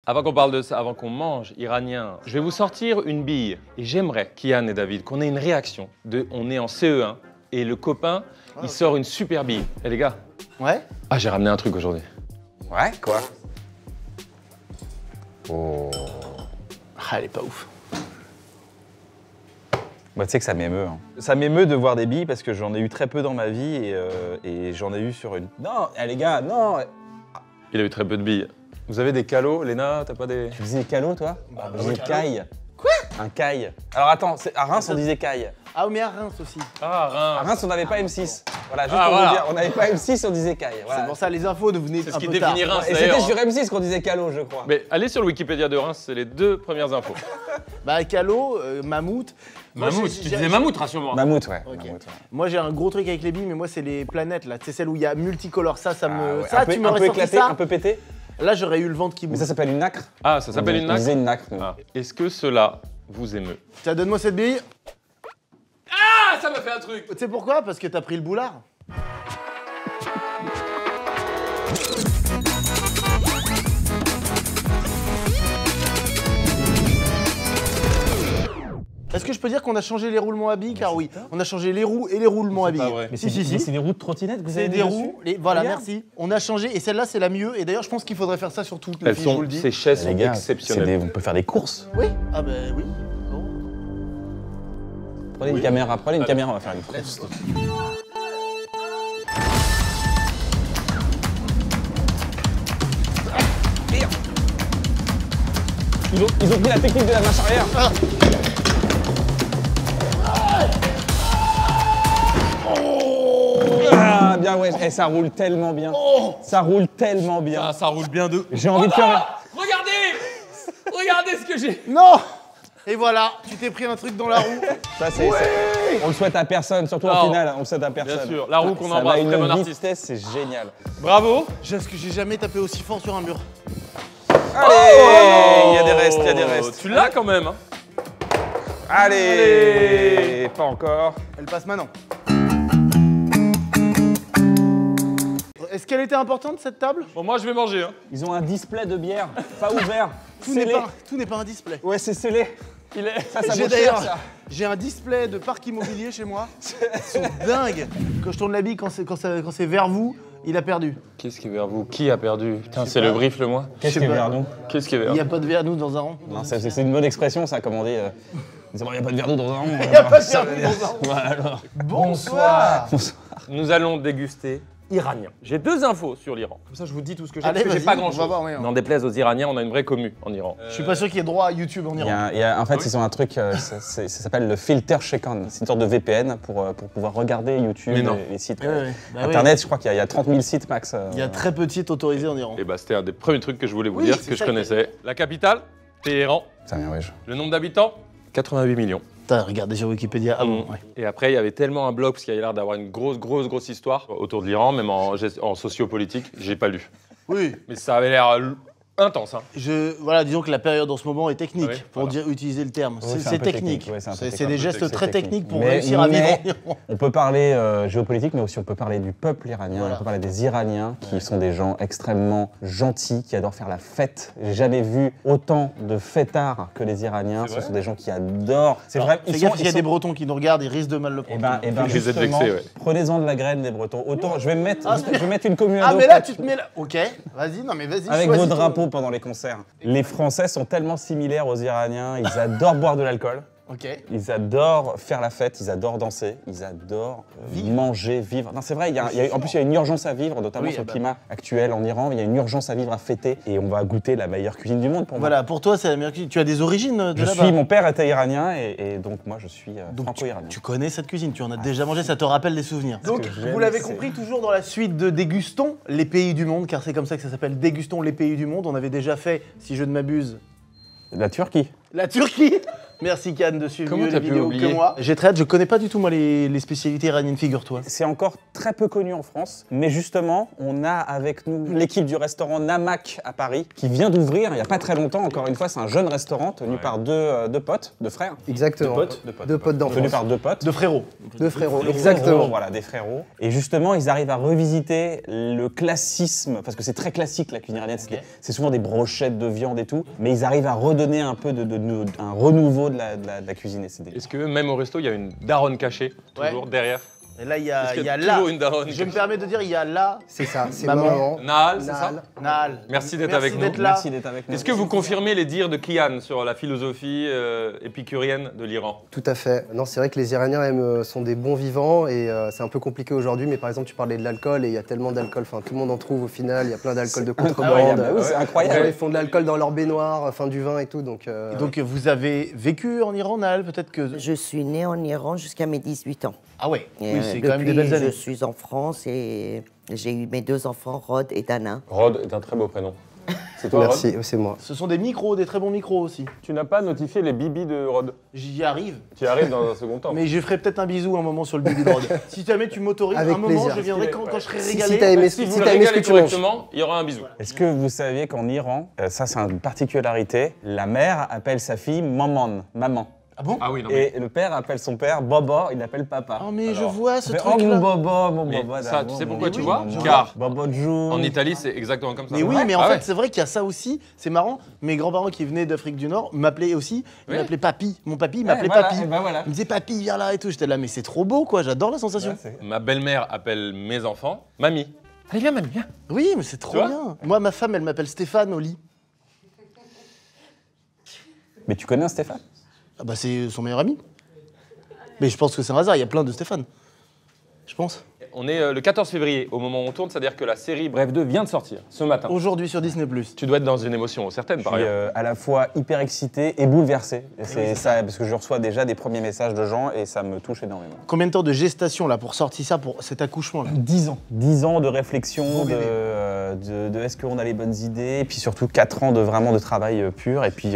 Avant qu'on parle de ça, avant qu'on mange iranien, je vais vous sortir une bille. Et j'aimerais, Kian et David, qu'on ait une réaction. On est en CE1 et le copain, il sort une super bille. Eh les gars. Ouais. Ah, j'ai ramené un truc aujourd'hui. Ouais, quoi? Oh. Ah, elle est pas ouf. Bah, tu sais que ça m'émeut. Hein. Ça m'émeut de voir des billes parce que j'en ai eu très peu dans ma vie et j'en ai eu sur une. Non, les gars, non! Il a eu très peu de billes. Vous avez des calots, Léna? T'as pas des... Tu disais calo, toi? Bah, Je disais caille. Quoi? Un caille. Alors attends, à Reims, on disait caille. Ah, mais à Reims aussi. Ah, À Reims. Reims, on n'avait pas M6. Voilà, juste Ah, pour voilà. vous dire, on n'avait pas M6, on disait caille. Voilà. C'est pour ça, les infos devenaient C'est un ce qui peu tard. définit Reims, Et c'était d'ailleurs. sur M6 qu'on disait calo, je crois. Mais allez sur le Wikipédia de Reims, c'est les 2 premières infos. Bah, Calo, Mammouth. Moi, Mammouth, j'ai- tu j'ai- disais Mammouth, rassure-moi. Mammouth, ouais. Ok. Mammouth, ouais. Moi, j'ai un gros truc avec les billes, mais moi, c'est les planètes, là. C'est celle où il y a multicolore. Ça Ah me... ouais. Ça, un peu, tu un m'aurais peu sorti éclaté, ça. un peu pété. Là, j'aurais eu le ventre qui Mais bouge. ça s'appelle une nacre. Ah, ça s'appelle une On nacre. disait une nacre. nous. Ah. Est-ce que cela vous émeut? Tiens, donne-moi cette bille. Ah, ça m'a fait un truc. Tu sais pourquoi? Parce que t'as pris le boulard. Est-ce que je peux dire qu'on a changé les roulements à billes? Car oui, on a changé les roues et les roulements à billes. pas vrai. Mais Si, si, si. c'est des roues de trottinette que vous C'est avez des mis roues. dessus. Voilà, Regarde. merci. On a changé et celle-là, c'est la mieux. Et d'ailleurs, je pense qu'il faudrait faire ça sur toutes les Elles filles, je vous sont, le dis. ces chaises Les sont gars, exceptionnelles. on peut faire des courses. Oui. Ah ben oui. Bon. Prenez une caméra, on va faire une course. Ils ont pris la technique de la marche arrière. Ah, bien ouais, et ça roule tellement bien. Ça roule tellement bien. Ah, ça roule bien de... J'ai envie de faire... Regardez! Regardez ce que j'ai. Non. Et voilà, tu t'es pris un truc dans la roue. Ça, c'est... On le souhaite à personne, surtout en Non. finale, on le souhaite à personne. Bien sûr, la roue qu'on Ça va à embrasse, une très bon artiste. vitesse, c'est génial. Bravo. Parce que j'ai jamais tapé aussi fort sur un mur. Allez, il y a des restes, il y a des restes. Tu l'as quand même, hein. Allez, pas encore. Elle passe maintenant. Est-ce qu'elle était importante cette table? Bon, moi, je vais manger, hein. Ils ont un display de bière, pas ouvert. Tout n'est Scellé. pas un display. Ouais, c'est scellé. Il est... Ça J'ai vaut cher, d'ailleurs, ça. j'ai un display de parc immobilier chez moi. Ils sont dingues. Quand je tourne la bille, quand c'est vers vous, il a perdu. Qu'est-ce qui est vers vous? Qui a perdu? Putain, c'est le brief, le moi. Qu'est-ce Je qui est sais pas. vers nous? Qu'est-ce qui est Il vers n'y a pas de vers nous dans un rond. Non, c'est une bonne expression, ça, comme on dit. Il n'y a pas de verre d'eau dans un rond. Il n'y a pas de vers nous dans un rond. Ouais, alors. Bonsoir. Nous allons déguster iranien. J'ai 2 infos sur l'Iran. Comme ça, je vous dis tout ce que j'ai. Allez, Parce que j'ai vas-y, pas on va grand-chose. voir, ouais, hein. N'en déplaise aux Iraniens, on a une vraie commu en Iran. Je suis pas sûr qu'il y ait droit à YouTube en Iran. En fait, ils ont un truc, ça s'appelle le filter check-on. C'est une sorte de VPN pour pouvoir regarder YouTube Mais non. et les sites. Ouais, ouais. Bah Internet, je crois qu'il y a 30 000 sites max. Il y a très peu de sites autorisés en Iran. Et bah, c'était un des premiers trucs que je voulais vous Oui, dire, c'est que je ça connaissais. La capitale, Téhéran. Ça vient, ouais. Le nombre d'habitants, 88 millions. T'as regardé sur Wikipédia. Ah bon, ouais. Et après, il y avait tellement un blog, parce qu'il y a l'air d'avoir une grosse histoire autour de l'Iran, même en sociopolitique. J'ai pas lu. Oui. Mais ça avait l'air intense, hein. Voilà, disons que la période en ce moment est technique, Ah oui, pour voilà. utiliser le terme. Oui, C'est c'est un peu technique. technique, ouais, c'est un peu C'est technique. des Un peu gestes technique, très c'est techniques pour Mais- réussir à vivre en mais- Iran. On peut parler géopolitique, mais aussi on peut parler du peuple iranien, Voilà. on peut parler des Iraniens, qui sont des gens extrêmement gentils, qui adorent faire la fête. J'ai jamais vu autant de fêtards que les Iraniens. Ce sont des gens qui adorent. C'est vrai. Fais gaffe, il y a des Bretons qui nous regardent, ils risquent de mal le Eh prendre. ben, Vous êtes justement, vexés, ouais. prenez-en de la graine, les Bretons. Autant, je vais me mettre, Ah, je vais mettre une commune Ah mais là tu te mets là. Ok, vas-y, non mais vas-y. avec choisis vos ton- drapeaux pendant les concerts. Les Français sont tellement similaires aux Iraniens, ils adorent boire de l'alcool. Ok. Ils adorent faire la fête, ils adorent danser, ils adorent manger, vivre. Non, c'est vrai, en plus il y a une urgence à vivre, notamment Oui, sur le bah. climat actuel en Iran. Il y a une urgence à vivre, à fêter, et on va goûter la meilleure cuisine du monde pour moi. Voilà, pour toi c'est l'Amérique du Sud. Tu as des origines de là-bas. Mon père était iranien, et donc moi je suis Donc, franco-iranien. tu connais cette cuisine, tu en as déjà mangé, ça te rappelle des souvenirs. Donc, que j'aime, vous l'avez c'est- compris, toujours dans la suite de Dégustons les pays du monde, car c'est comme ça que ça s'appelle, Dégustons les pays du monde. On avait déjà fait, si je ne m'abuse, La Turquie. la Turquie. Merci Cannes de suivre Comment mieux t'as les pu vidéos oublier que moi. J'ai très hâte, je connais pas du tout moi les spécialités iraniennes, figure-toi. C'est encore très peu connu en France, mais justement, on a avec nous l'équipe du restaurant Namak à Paris, qui vient d'ouvrir il n'y a pas très longtemps. Encore une fois, c'est un jeune restaurant tenu par deux potes, deux frères. Exactement. Deux potes d'enfance. Tenu par deux potes. De frérots. Deux frérots, Des exactement. frérots, voilà, des frérots. Et justement, ils arrivent à revisiter le classisme, parce que c'est très classique la cuisine iranienne, c'est souvent des brochettes de viande et tout, mais ils arrivent à redonner un peu un renouveau de la cuisine. Et c'est Est-ce que même au resto, il y a une daronne cachée, toujours derrière? Et là, il y Est-ce a, qu'il y a là. toujours une daronne Je me permets de dire, il y a là. C'est ça, c'est Maman. maman. Nahal, c'est ça? Nahal. Nahal. Merci d'être avec nous. là. Merci d'être avec nous. Est-ce que vous confirmez les dires de Kian sur la philosophie épicurienne de l'Iran? Tout à fait. Non, c'est vrai que les Iraniens sont des bons vivants et c'est un peu compliqué aujourd'hui, mais par exemple, tu parlais de l'alcool et il y a tellement d'alcool, enfin tout le monde en trouve au final, il y a plein d'alcool de contrebande. Oui, c'est incroyable. Ils font de l'alcool dans leur baignoire, enfin du vin et tout, donc... Donc vous avez vécu en Iran, Nahal, peut-être que... Je suis née en Iran jusqu'à mes 18 ans. Ah ouais, Et, oui, c'est quand même des belles depuis, années. je suis en France et j'ai eu mes 2 enfants, Rod et Dana. Rod est un très beau prénom. C'est toi, Rod? Merci, c'est moi. Ce sont des micros, des très bons micros aussi. Tu n'as pas notifié les bibis de Rod. J'y arrive. Tu y arrives dans un second temps. Mais je ferai peut-être un bisou un moment sur le bibi de Rod. Si jamais tu m'autorises, Avec un moment, plaisir. je viendrai quand je serai Si régalé. t'as aimé, Si si vous le t'as aimé ce que régalez tu manges. correctement, il y aura un bisou. Est-ce que vous saviez qu'en Iran, ça c'est une particularité, la mère appelle sa fille maman, maman. Ah bon? Ah oui, non mais... Et le père appelle son père Bobo, il l'appelle papa. Oh mais je Alors, vois ce Il fait, oh truc-là. mon Bobo, mon Mais Bobo. ça, d'amour, tu sais mon pourquoi Bobo, tu vois? mon Bobo. Car Bobo Jou. En Italie, c'est exactement comme ça. Mais oui, mais en Ah fait, ouais. c'est vrai qu'il y a ça aussi. C'est marrant. Mes grands-parents qui venaient d'Afrique du Nord m'appelaient aussi. Ils Oui. m'appelaient papy. Mon papy, il Ouais, m'appelait voilà, papy. et ben voilà. Il me disait papy, viens là et tout. J'étais là, mais c'est trop beau, quoi. J'adore la sensation. Ouais, c'est- Ma belle-mère appelle mes enfants mamie. Allez, viens, mamie, viens. Oui, mais c'est trop Tu vois bien. Moi, ma femme, elle m'appelle Stéphane au lit. Mais tu connais un Stéphane? Ah bah, c'est son meilleur ami. Mais je pense que c'est un hasard. Il y a plein de Stéphane. Je pense. On est le 14 février, au moment où on tourne, c'est-à-dire que la série Bref 2 vient de sortir, ce matin. Aujourd'hui sur Disney+. Tu dois être dans une émotion certaine, Je par suis ailleurs. à la fois hyper excité et bouleversé. Et c'est ça, parce que je reçois déjà des premiers messages de gens et ça me touche énormément. Combien de temps de gestation là pour sortir ça, pour cet accouchement là? 10 ans. 10 ans de réflexion, Bon bébé. de est-ce qu'on a les bonnes idées, et puis surtout 4 ans de vraiment de travail pur, et puis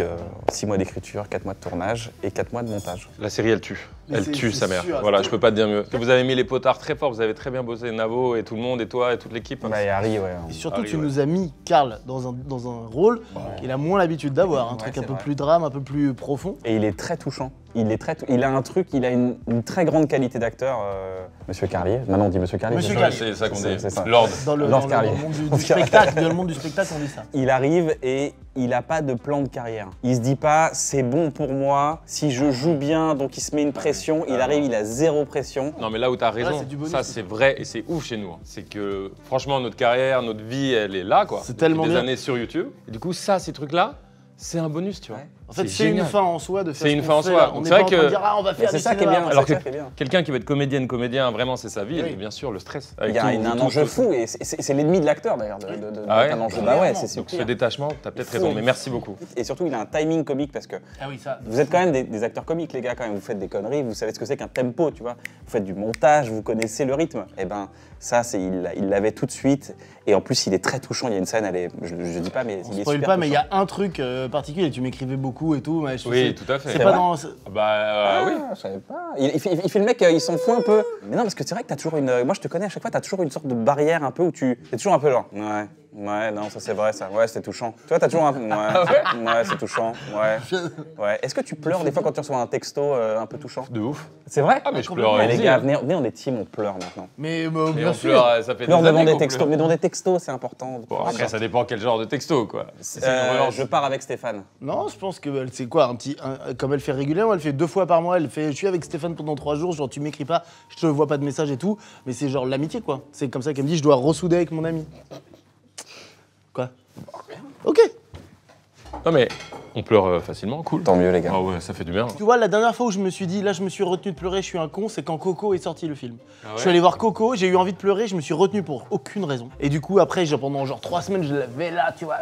6 mois d'écriture, 4 mois de tournage et 4 mois de montage. La série, elle tue. Mais Elle c'est- tue c'est sa mère. sûr, Voilà, c'est- je peux pas te dire mieux. Vous avez mis les potards très fort, vous avez très bien bossé, Navo et tout le monde, et toi et toute l'équipe. Bah, et Harry, ouais. Et surtout, Harry, tu ouais. nous as mis Karl dans un rôle qu'il a moins l'habitude d'avoir, un truc c'est un peu vrai. plus drame, un peu plus profond. Et il est très touchant. Il a un truc, il a une très grande qualité d'acteur, Monsieur Carlier. Maintenant on dit Monsieur Carlier. Monsieur c'est Ouais, ça c'est ça qu'on dit. C'est ça. Lord. Dans le, Lord dans le- Carlier. dans le monde du spectacle, dans le monde du spectacle, on dit ça. Il arrive et il n'a pas de plan de carrière. Il se dit pas c'est bon pour moi, si je joue bien, donc il se met une pression. Il arrive, il a zéro pression. Non mais là où t'as raison, c'est du bonus, ça c'est c'est vrai et c'est ouf chez nous. C'est que franchement notre carrière, notre vie, elle est là quoi. C'est Depuis tellement des bien. années sur YouTube. Et du coup ça, ces trucs-là, c'est un bonus, tu vois. Ouais. En fait, c'est une génial. fin en soi de faire C'est ce une qu'on fin en fait, soi. là. Donc On c'est n'est vrai pas en train de que- dire, ah, on va faire c'est du ça qui est cinéma. bien. Alors c'est que ça qui est bien. quelqu'un qui veut être comédienne, comédien, vraiment c'est sa vie, Oui. et bien sûr le stress. Il y a un enjeu fou et c'est l'ennemi de l'acteur d'ailleurs. Ah ouais un enjeu. Bah ouais, c'est Donc ce super. détachement, t'as peut-être Fou. raison, mais merci beaucoup. Et surtout, il a un timing comique parce que Ah oui, ça. vous êtes quand même des acteurs comiques, les gars, quand même. Vous faites des conneries, vous savez ce que c'est qu'un tempo, tu vois. Vous faites du montage, vous connaissez le rythme. Et ben, ça, il l'avait tout de suite. Et en plus, il est très touchant. Il y a une scène, je dis pas, mais On il est spoil super pas, mais il y touchant. a un truc particulier. Tu m'écrivais beaucoup et tout. Mais je Oui, sais- tout à fait. C'est C'est pas vrai dans. Bah oui. Je savais pas. Il fait le mec, il s'en fout un peu. Mais non, parce que c'est vrai que t'as toujours une. Moi, je te connais à chaque fois, t'as toujours une sorte de barrière un peu où t'es toujours un peu genre. Ouais. Ouais, non, ça c'est vrai, ça. Ouais, c'était touchant. Toi, t'as toujours un peu. Ouais, c'est touchant. Ouais. Ouais. Est-ce que tu pleures des fois quand tu reçois un texto un peu touchant? De ouf. C'est vrai? Ah mais je complètement. pleure. Mais les aussi, gars, hein. venez, on est team, on pleure maintenant. Mais Et bien on sûr. pleure, ça fait Pleure des devant années des qu'on textos. pleure. Mais dans des textos, c'est important. Bon, après ça dépend quel genre de texto quoi. C'est une relance. Je pars avec Stéphane. Non, je pense que c'est quoi comme elle fait régulièrement, elle fait 2 fois par mois, elle fait je suis avec Stéphane pendant 3 jours, genre tu m'écris pas, je te vois pas de message et tout, mais c'est genre l'amitié quoi. C'est comme ça qu'elle me dit je dois ressouder avec mon ami. Quoi? Ok. Non mais on pleure facilement, cool. Tant mieux, les gars. Ah ouais, ça fait du bien. Tu vois, la dernière fois où je me suis dit là je me suis retenu de pleurer, je suis un con, c'est quand Coco est sorti le film. Ah ouais Je suis allé voir Coco, j'ai eu envie de pleurer, je me suis retenu pour aucune raison. Et du coup après pendant genre 3 semaines je l'avais là, tu vois.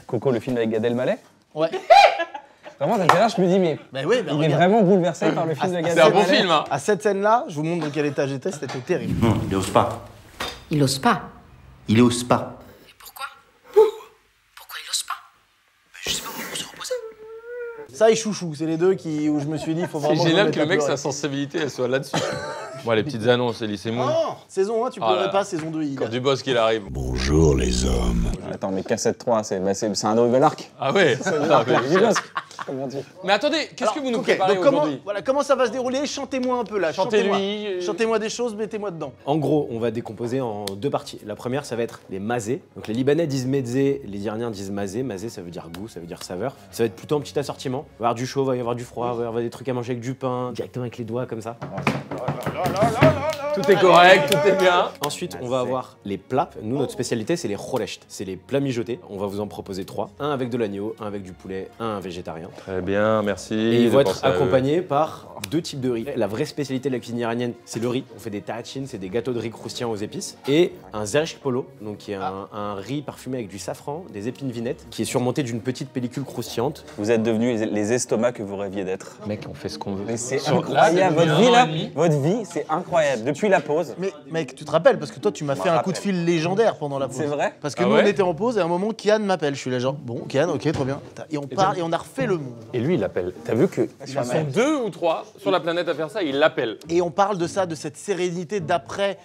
Coco, le film avec Gad Elmaleh. Ouais. Vraiment, j'étais là, je me dis, mais Bah ouais, bah il est regarde. vraiment bouleversé par le film de Gad C'est un Elmaleh. bon film hein. À cette scène-là, je vous montre dans quel état j'étais, c'était terrible. Non, il ose pas. Il ose pas. Il ose pas. Et pourquoi? Pourquoi il ose pas? Je sais pas, on se reposer. Ça et chouchou, c'est les deux où je me suis dit, il faut vraiment. C'est génial me que le mettre mec, à pleurer. sa sensibilité, elle soit là-dessus. Bon, les petites annonces, Ellie, c'est mou. Oh, saison 1, tu Oh là pleurais là. pas, saison 2, il Quand Dubosc il arrive. Bonjour les hommes. Attends, mais cassette 3, c'est un nouvel arc. Ah ouais. Mais attendez, qu'est-ce que vous nous Ok, préparez donc aujourd'hui? comment ça va se dérouler? Chantez-moi un peu là. Chantez-lui. Chantez-moi des choses, mettez-moi dedans. En gros, on va décomposer en deux parties. La première, ça va être les mazés. Donc les Libanais disent mezé, les Iraniens disent mazé. Mazé, ça veut dire goût, ça veut dire saveur. Ça va être plutôt un petit assortiment. Il va y avoir du chaud, il va y avoir du froid, il va y avoir des trucs à manger avec du pain, directement avec les doigts comme ça. Tout est correct, tout est bien. Ensuite, on va avoir les plats. Nous, notre spécialité, c'est les rolecht. C'est les plats mijotés. On va vous en proposer 3. Un avec de l'agneau, un avec du poulet, un végétarien. Très bien, merci. Et ils de vont être penser à eux. accompagnés par 2 types de riz. La vraie spécialité de la cuisine iranienne, c'est le riz. On fait des tahachins, c'est des gâteaux de riz croustillants aux épices. Et un zerch polo, donc qui est un riz parfumé avec du safran, des épines vinettes, qui est surmonté d'une petite pellicule croustillante. Vous êtes devenus les estomacs que vous rêviez d'être. Mec, on fait ce qu'on veut. Mais c'est Sur- incroyable, là, votre depuis vie un an là, et demi. votre vie, c'est incroyable. Depuis la pause, Mais mec, tu te rappelles parce que toi tu m'as fait un coup de fil légendaire pendant la pause. C'est vrai? Parce que Ah nous ouais on était en pause et à un moment Kian m'appelle. Je suis là genre bon Kian, ok très bien. Et on parle et on a refait le monde. Et lui, il l'appelle. T'as vu que ils sont 2 ou 3 sur la planète à faire ça, il l'appelle. Et on parle de ça, de cette sérénité d'après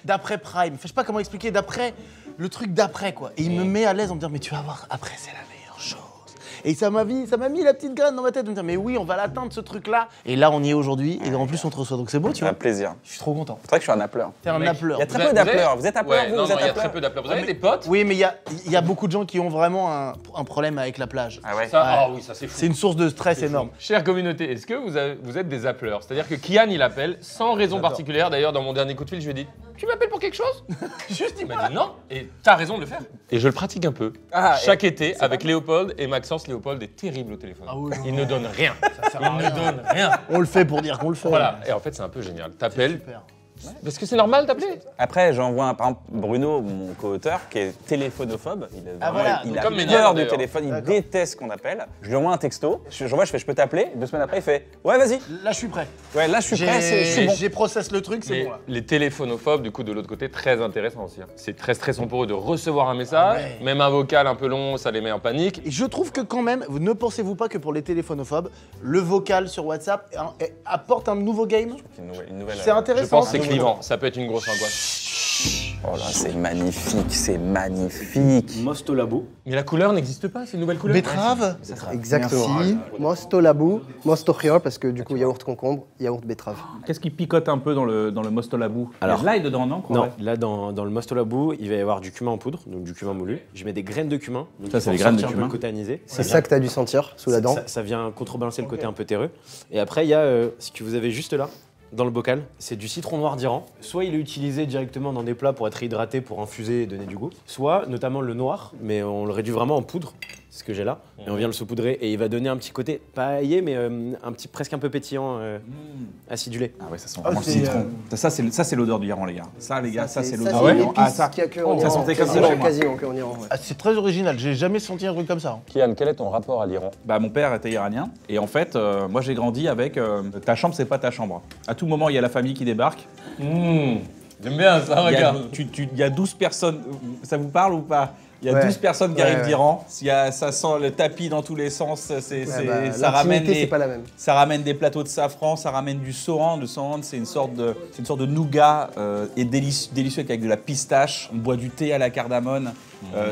Prime. Je sais pas comment expliquer, d'après le truc d'après quoi. Et il me met à l'aise en me disant mais tu vas voir, après c'est la meilleure chose. Et ça m'a mis la petite graine dans ma tête de me dire mais oui on va l'atteindre ce truc là. Et là on y est aujourd'hui et en plus on te reçoit donc c'est beau tu c'est un vois. plaisir. Je suis trop content. C'est vrai que je suis un appeleur. T'es un Mec, appeleur. Il y a très peu d'appeleurs. Vous êtes appeleurs, Ouais, vous, non, vous non, êtes il y a appeleurs très peu d'appeleurs. Vous avez des potes? Oui mais il y a beaucoup de gens qui ont vraiment un problème avec la plage. Ah ouais. Ça, ah oui, ça c'est fou. C'est une source de stress énorme. Chère communauté, est-ce que vous êtes des appeleurs? C'est-à-dire que Kian, il appelle sans raison particulière. D'ailleurs, dans mon dernier coup de fil, je lui ai dit tu m'appelles pour quelque chose? Juste, il m'a dit non. Et t'as raison de le faire. Et je le pratique un peu. Ah, Chaque été, avec Léopold et Maxence. Léopold est terrible au téléphone. Ah oui, Il ne donne rien. Il ne donne rien. On le fait pour dire qu'on le fait. Voilà. Et en fait, c'est un peu génial. T'appelles. Super. Parce que c'est normal d'appeler. Après, j'envoie par exemple Bruno, mon co-auteur, qui est téléphonophobe. Il a, Ah, voilà. il a Comme peur Méniel, du d'ailleurs. téléphone, il D'accord. déteste qu'on appelle. Je lui envoie un texto, je fais je peux t'appeler. 2 semaines après, il fait ouais, vas-y. Là je suis prêt. Ouais, là, je suis prêt, je suis bon. J'ai process le truc, c'est Mais bon là. les téléphonophobes, du coup, de l'autre côté, très intéressant aussi. Hein. C'est très stressant pour eux de recevoir un message, Ah ouais. même un vocal un peu long, ça les met en panique. Et je trouve que quand même, ne pensez-vous pas que pour les téléphonophobes, le vocal sur WhatsApp apporte un nouveau game? Une nouvelle. C'est intéressant. Je pense que c'est hein. clivant, ça peut être une grosse angoisse. Oh là, c'est magnifique, c'est magnifique. Mostolabo. Mais la couleur n'existe pas, c'est une nouvelle couleur. Betterave. Exactement. Mosto labou, mosto khiar, parce que du coup, yaourt concombre, yaourt betterave. Qu'est-ce qui picote un peu dans le mostolabou? Alors- Il y a de l'ail dedans, non? Non, là dans le mostolabo, il va y avoir du cumin en poudre, donc du cumin moulu. Je mets des graines de cumin. Donc Ça, c'est pour les graines de sortir un peu cumin. le côté anisé. C'est ça que tu as dû sentir sous la dent. Ça vient contrebalancer le côté un peu terreux. Et après, il y a ce que vous avez juste là, dans le bocal, c'est du citron noir d'Iran. Soit il est utilisé directement dans des plats pour être hydraté, pour infuser et donner du goût. Soit, notamment le noir, mais on le réduit vraiment en poudre, c'est ce que j'ai là. Et on vient le saupoudrer et il va donner un petit côté, pas aillé, mais un petit presque un peu pétillant, acidulé. Ah ouais, ça sent vraiment le c'est, citron. Ça, c'est l'odeur du Iran, les gars. Ça, les gars, ça, c'est l'odeur c'est du Iran. l'épice Ah, ça. qu'il y a que en ça Iran. sentait comme ça Quasiment, chez moi. quasiment que en Iran. Ouais. Ah, c'est très original, j'ai jamais senti un truc comme ça. hein. Kian, quel est ton rapport à l'Iran? Bah, mon père était iranien. Et en fait, moi, j'ai grandi avec ta chambre, c'est pas ta chambre. À tout moment, il y a la famille qui débarque. J'aime bien ça, Il y a, regarde. il y a 12 personnes. Ça vous parle ou pas? Il y a Ouais. 12 personnes qui Ouais, arrivent ouais. d'Iran. Ça sent le tapis dans tous les sens. Ça ramène L'intimité, les- c'est pas la même. Ça ramène des plateaux de safran, ça ramène du soran. Le soran, c'est une sorte de nougat et délicieux avec de la pistache. On boit du thé à la cardamone.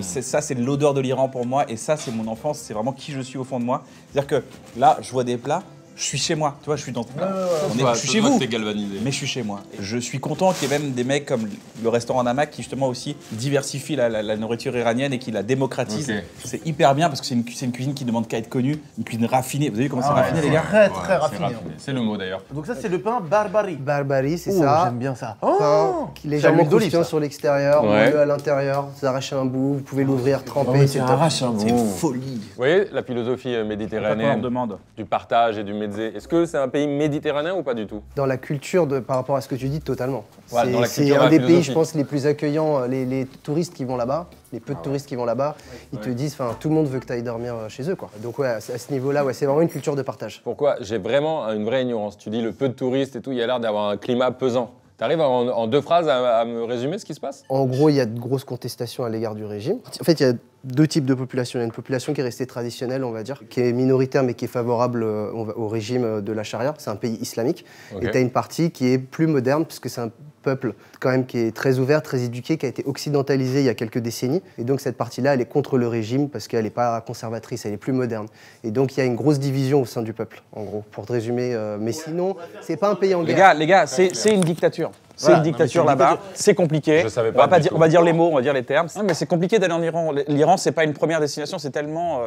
C'est l'odeur de l'Iran pour moi. Et ça, c'est mon enfance. C'est vraiment qui je suis au fond de moi. C'est-à-dire que là, je vois des plats. Je suis chez moi, tu vois, je suis dans. Je suis chez vous, C'est galvanisé. mais je suis chez moi. Je suis content qu'il y ait même des mecs comme le restaurant Namak qui justement aussi diversifie la nourriture iranienne et qui la démocratise. Ok. C'est hyper bien parce que c'est une cuisine qui demande qu'à être connue, une cuisine raffinée. Vous avez vu comment c'est raffiné, les gars? Très très raffiné. hein. C'est le mot d'ailleurs. Donc ça c'est le pain barbari. Barbari, c'est Oh, ça. j'aime bien ça. Pain qui est légèrement l'huile d'olive, croustillant ça. sur l'extérieur, Ouais. moelleux à l'intérieur. Vous arrachez un bout, vous pouvez l'ouvrir, tremper. C'est top. C'est une folie. Vous voyez la philosophie Pourquoi on méditerranéenne demande? du partage et du mezzé. Est-ce que c'est un pays méditerranéen ou pas du tout? Dans la culture, par rapport à ce que tu dis, totalement. Ouais, dans la C'est culture, un la des pays, philosophie. je pense, les plus accueillants. Les touristes qui vont là-bas, les peu de touristes qui vont là-bas, ils te disent, enfin, tout le monde veut que tu ailles dormir chez eux, quoi. Donc ouais, à ce niveau-là, ouais, c'est vraiment une culture de partage. Pourquoi? J'ai vraiment une vraie ignorance. Tu dis le peu de touristes et tout, il y a l'air d'avoir un climat pesant. T'arrives en 2 phrases à me résumer ce qui se passe? En gros, il y a de grosses contestations à l'égard du régime. En fait, il y a 2 types de population. Il y a une population qui est restée traditionnelle, on va dire, qui est minoritaire mais qui est favorable au régime de la charia. C'est un pays islamique. Ok. Et tu as une partie qui est plus moderne, puisque c'est un peuple quand même qui est très ouvert, très éduqué, qui a été occidentalisé il y a quelques décennies. Et donc cette partie-là, elle est contre le régime parce qu'elle n'est pas conservatrice, elle est plus moderne. Et donc il y a une grosse division au sein du peuple, en gros, pour te résumer. Mais sinon, c'est pas un pays en guerre. Les gars, c'est une dictature. C'est Voilà. une dictature Non, mais c'est une là-bas, dictature. c'est compliqué. Je savais On va pas du dire, tout. on va dire les mots, on va dire les termes. Non, mais c'est compliqué d'aller en Iran. L'Iran, c'est pas une première destination, c'est tellement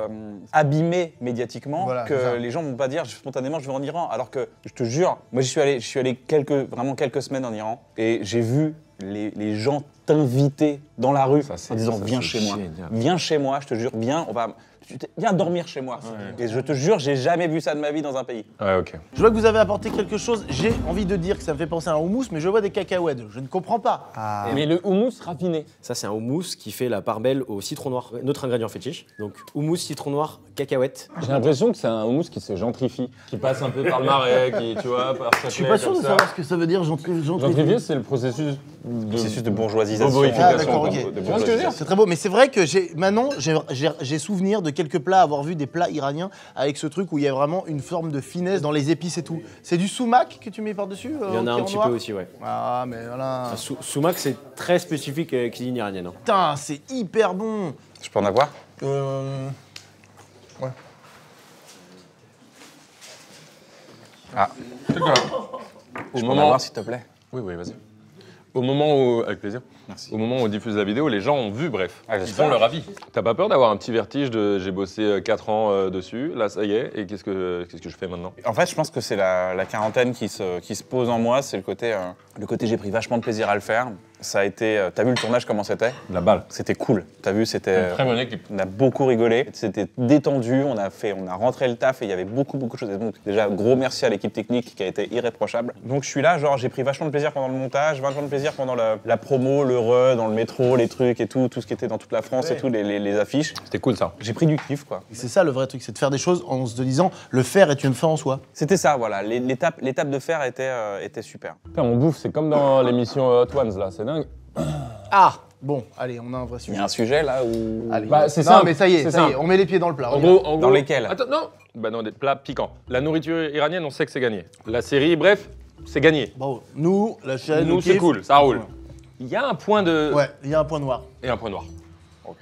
abîmé médiatiquement Voilà, c'est que ça. les gens vont pas dire spontanément je vais en Iran. Alors que je te jure, moi je suis allé vraiment quelques semaines en Iran et j'ai vu les gens t'inviter dans la rue en disant viens chez moi, viens chez moi, je te jure, viens dormir chez moi. Et je te jure, j'ai jamais vu ça de ma vie dans un pays. Ouais, ok. Je vois que vous avez apporté quelque chose. J'ai envie de dire que ça me fait penser à un houmous, mais je vois des cacahuètes. Je ne comprends pas. Mais le houmous raffiné. Ça, c'est un houmous qui fait la part belle au citron noir, notre ingrédient fétiche. Donc, houmous, citron noir, cacahuètes. J'ai l'impression que c'est un houmous qui se gentrifie, qui passe un peu par le marais, qui, tu vois, par Je suis pas sûr de savoir ce que ça veut dire, Gentrifier, c'est le processus Processus de bourgeoisisation. bourgeoisisation. Ah, d'accord, ok. de Tu vois ce que je veux bourgeoisisation. dire C'est très beau, mais c'est vrai que j'ai souvenir de quelques plats, avoir vu des plats iraniens avec ce truc où il y a vraiment une forme de finesse dans les épices et tout. C'est du sumac que tu mets par-dessus Il y en a un petit peu aussi, ouais. Ah, mais voilà. Sumac, c'est très spécifique cuisine iranienne. Hein. Putain, c'est hyper bon. Je peux en avoir? Ouais. Ah, Au je peux en moment... avoir s'il te plaît. Oui, vas-y. Au moment où, avec plaisir. Merci. Au moment où on diffuse la vidéo, les gens ont vu, bref. Ah, Ils j'espère. font leur avis. T'as pas peur d'avoir un petit vertige de j'ai bossé 4 ans dessus, là ça y est, et qu'est-ce que je fais maintenant? En fait, je pense que c'est la quarantaine qui se pose en moi. C'est le côté j'ai pris vachement de plaisir à le faire. Ça a été. T'as vu le tournage comment c'était? La balle. C'était cool. T'as vu, c'était. Très bonne équipe. On a beaucoup rigolé. C'était détendu. On a rentré le taf et il y avait beaucoup de choses. Et donc déjà gros merci à l'équipe technique qui a été irréprochable. Donc je suis là, genre j'ai pris vachement de plaisir pendant le montage, vachement de plaisir pendant la promo, le dans le métro, les trucs et tout ce qui était dans toute la France et tout, les affiches. C'était cool ça. J'ai pris du kiff quoi. C'est ça le vrai truc, c'est de faire des choses en se disant le faire est une fin en soi. C'était ça, voilà. L'étape de faire était super. Putain, on bouffe, c'est comme dans l'émission Hot Ones là, c'est dingue. Ah bon, allez, on a un vrai Il y sujet. a un sujet là où. Allez. Bah, c'est non, simple, mais ça y est, c'est simple. on met les pieds dans le plat. En regarde. gros, Dans lesquels? Attends, non. Bah non, des plats piquants. La nourriture iranienne, on sait que c'est gagné. La série, bref, c'est gagné. Bravo. Nous, la chaîne, Nous, le c'est kiff. cool, ça roule. Il y a un point de... Ouais, il y a un point noir. Et un point noir. Ok.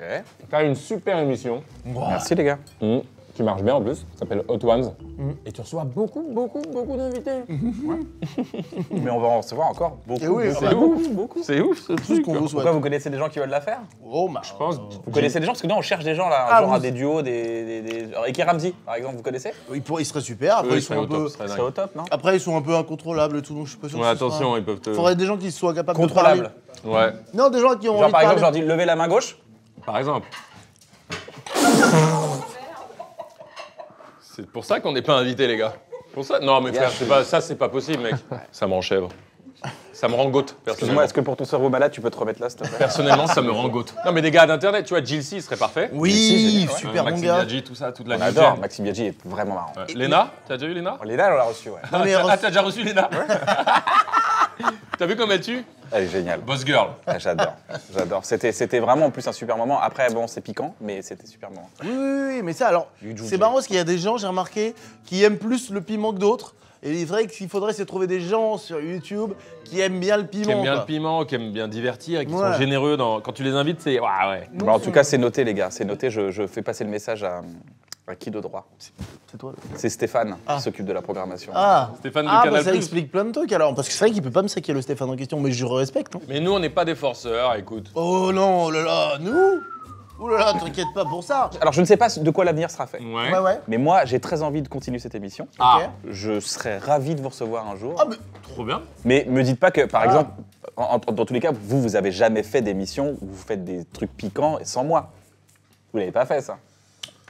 T'as une super émission. Merci les gars. Qui marche bien en plus, ça s'appelle Hot Ones. Et tu reçois beaucoup d'invités. Mais on va en recevoir encore beaucoup. Et oui, beaucoup. bah, Beaucoup. C'est ouf ce tout ce truc. qu'on vous souhaite. Pourquoi vous connaissez des gens qui veulent la faire? Oh, bah, Je pense. Vous connaissez des gens? Parce que nous on cherche des gens là, Ah, genre vous- à des duos, genre Eki Ramzi par exemple, vous connaissez? ils seraient super. Après, Eux, ils sont un peu. top, ce serait C'est dingue. au top, non? Après, ils sont un peu incontrôlables et tout, donc je suis pas sûr. Ouais, que ce soit- attention, ils peuvent te... Faudrait des gens qui soient capables Contrôlable. de parler. Ouais, Non, des gens qui ont Genre envie par de exemple, je leur parler. dis levez la main gauche. par exemple. C'est pour ça qu'on n'est pas invité, les gars. Pour ça? Non, mais frère, c'est pas possible, mec. Ça m'enchèvre. Ça me rend goutte, Excuse-moi, personnellement. est-ce que pour ton cerveau malade, tu peux te remettre là, s'il te plaît? Personnellement, ça me rend goutte. Non, mais des gars d'internet, tu vois, Jilcy, il serait parfait. Oui, Ouais, super bon Maxime gars. Biaggi, tout ça, toute la On vie. adore, Maxime Biaggi est vraiment marrant. Ouais. Léna, t'as déjà eu Léna? Léna, on l'a reçu, ouais. Non, mais Ah, t'as déjà reçu Léna? T'as vu comme elle tue? Elle est géniale. Boss girl. Ah, j'adore. C'était vraiment en plus un super moment. Après, bon, c'est piquant, mais c'était super moment. Oui, mais ça, alors, Du Juju. c'est marrant parce qu'il y a des gens, j'ai remarqué, qui aiment plus le piment que d'autres. Et il est vrai qu'il faudrait c'est trouver des gens sur YouTube qui aiment bien le piment. Qui aime bien quoi. le piment, qui aime bien divertir et qui Ouais. sont généreux quand tu les invites, c'est ouais. Bah, en tout cas, c'est noté, les gars. C'est noté. Je fais passer le message à qui de droit? C'est toi. C'est Stéphane Ah. qui s'occupe de la programmation. Ah, Stéphane de bah Canal+. ça explique plein de trucs alors. Parce que c'est vrai qu'il peut pas me saquer le Stéphane en question, mais je respecte. Hein. Mais nous, on n'est pas des forceurs, écoute. Oh non, oh là là, nous Oh là là, t'inquiète pas pour ça. Alors, je ne sais pas de quoi l'avenir sera fait. Ouais. Mais moi, j'ai très envie de continuer cette émission. Ah, Je serais ravi de vous recevoir un jour. Ah, mais trop bien. Mais me dites pas que, par Ah. exemple, dans tous les cas, vous avez jamais fait d'émission où vous faites des trucs piquants sans moi. Vous l'avez pas fait, ça.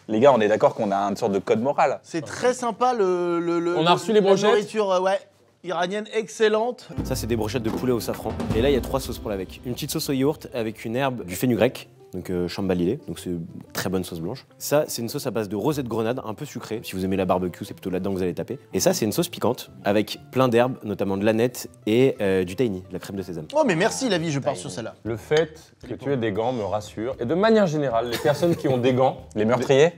Les gars, on est d'accord qu'on a une sorte de code moral. c'est très sympa le On a reçu les brochettes. La nourriture, ouais, iranienne excellente. Ça, c'est des brochettes de poulet au safran. Et là, il y a 3 sauces pour l'avec. Une petite sauce au yaourt avec une herbe du fenugrec donc chambalilé, donc c'est une très bonne sauce blanche. Ça, c'est une sauce à base de rosée de grenade, un peu sucrée. Si vous aimez la barbecue, c'est plutôt là-dedans que vous allez taper. Et ça, c'est une sauce piquante avec plein d'herbes, notamment de l'aneth et du tahini, de la crème de sésame. Oh, mais merci, la vie, je pars sur celle-là. Le fait que tu aies des gants me rassure. Et de manière générale, les personnes qui ont des gants, Les meurtriers.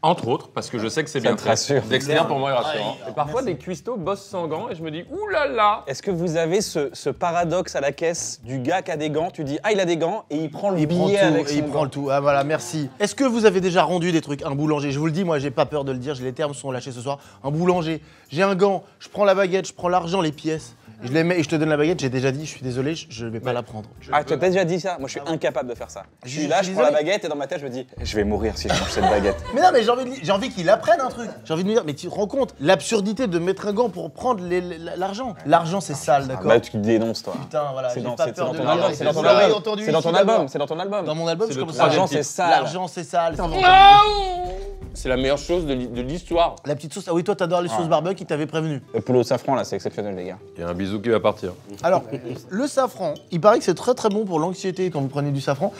entre autres, parce que je sais que c'est bien te rassure. L'extérieur pour moi est rassurant. Et parfois des cuistots bossent sans gants et je me dis ouh là là. Est-ce que vous avez ce paradoxe à la caisse du gars qui a des gants? Tu dis ah il a des gants et il prend le Il prend billet tout, avec et son il prend gant. le tout. Ah voilà, merci. Est-ce que vous avez déjà rendu des trucs? Un boulanger, je vous le dis, moi j'ai pas peur de le dire, les termes sont lâchés ce soir. Un boulanger, j'ai un gant, je prends la baguette, je prends l'argent, les pièces, je les mets et je te donne la baguette, j'ai déjà dit, je suis désolé, je vais pas la prendre. Ah tu as déjà dit ça? Moi je suis incapable de faire ça. Je suis là, je prends désolé. la baguette et dans ma tête je me dis je vais mourir si je mange cette baguette. Mais non, mais j'ai envie qu'il apprenne un truc. J'ai envie de me dire, mais tu te rends compte l'absurdité de mettre un gant pour prendre l'argent. L'argent c'est sale, d'accord? Bah tu dénonces toi. Putain, voilà, C'est j'ai dans, pas c'est peur dans de ton le album, dire. c'est dans ton Vous l'avez album. entendu C'est dans ici ton d'abord. album, c'est dans ton album. Dans mon album, C'est je le commence troisième L'argent c'est titre. sale. L'argent c'est sale. C'est la meilleure chose de l'histoire. La petite sauce, ah oui, toi t'adores les sauces barbecue, il t'avait prévenu. Le poulet au safran là c'est exceptionnel les gars. Il y a un bisou qui va partir. Alors, le safran, il paraît que c'est très très bon pour l'anxiété quand vous prenez du safran.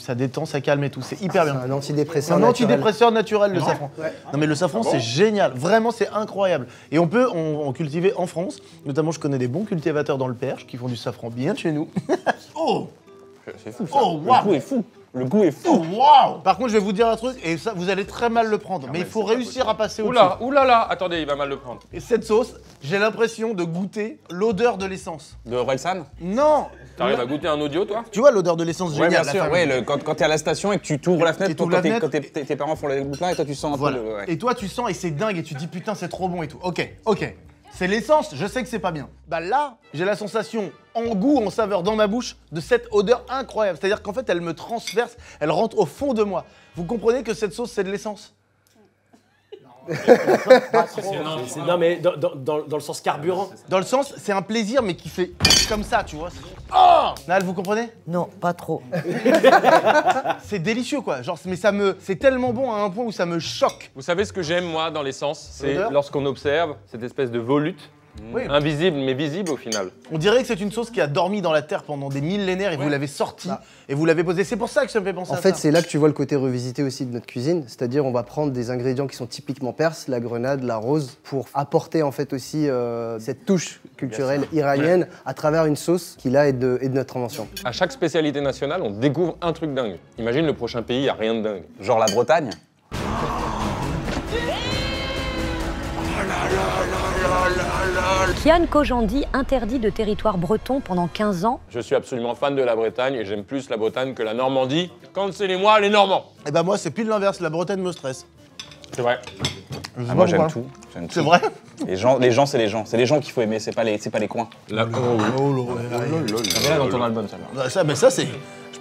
Ça détend, ça calme et tout, c'est hyper bien. Un C'est antidépresseur un naturel. antidépresseur naturel, le safran. Non mais le safran, c'est génial. Vraiment, c'est incroyable. Et on peut en cultiver en France. Notamment, je connais des bons cultivateurs dans le Perche qui font du safran bien de chez nous. Oh. C'est fou ça. Oh, Le waouh. goût est fou. Le goût est Oh, fou. waouh. Par contre, je vais vous dire un truc, et ça, vous allez très mal le prendre. Mais il faut réussir à passer au-dessus. Oula, oula là. Attendez, il va mal le prendre. Et cette sauce, j'ai l'impression de goûter l'odeur de l'essence. De Royal Non. T'arrives à goûter un audio toi? Tu vois l'odeur de l'essence Ouais, géniale. bien sûr. Ouais, quand t'es à la station et que tu t'ouvres la fenêtre, Et t'ouvres la quand fenêtre, tes parents font les bouts pleins et toi tu sens un Voilà. peu le. Ouais. Et toi, tu sens et c'est dingue et tu dis putain, c'est trop bon et tout. Ok, ok. C'est l'essence, je sais que c'est pas bien. Bah là, j'ai la sensation en goût, en saveur dans ma bouche de cette odeur incroyable. C'est-à-dire qu'en fait, elle me transperce, elle rentre au fond de moi. Vous comprenez que cette sauce, c'est de l'essence? Non, mais dans le sens carburant. Dans le sens, c'est un plaisir, mais qui fait comme ça, tu vois. Oh Nal, vous comprenez? Non, pas trop. C'est délicieux, quoi. Genre, mais c'est tellement bon à un point où ça me choque. Vous savez ce que j'aime moi dans l'essence? C'est L'odeur lorsqu'on observe cette espèce de volute. Oui. Invisible mais visible au final. On dirait que c'est une sauce qui a dormi dans la terre pendant des millénaires et vous l'avez sortie et vous l'avez posée. C'est pour ça que ça me fait penser En à fait, ça. c'est là que tu vois le côté revisité aussi de notre cuisine. C'est-à-dire, on va prendre des ingrédients qui sont typiquement perses, la grenade, la rose, pour apporter en fait aussi cette touche culturelle iranienne à travers une sauce qui là est de notre invention. À chaque spécialité nationale, on découvre un truc dingue. Imagine le prochain pays, il n'y a rien de dingue. Genre la Bretagne. Kian Kojandi interdit de territoire breton pendant 15 ans. Je suis absolument fan de la Bretagne et j'aime plus la Bretagne que la Normandie. Quand c'est les mois, les Normands. Et bah moi, c'est pile l'inverse. La Bretagne me stresse. C'est vrai. Je sais Ah, moi pas j'aime pourquoi. tout. J'aime tout. C'est vrai? Les gens c'est les gens. C'est les gens qu'il faut aimer, c'est pas les coins. La... C'est là dans ton album ça. Bah, ça, mais ça, c'est.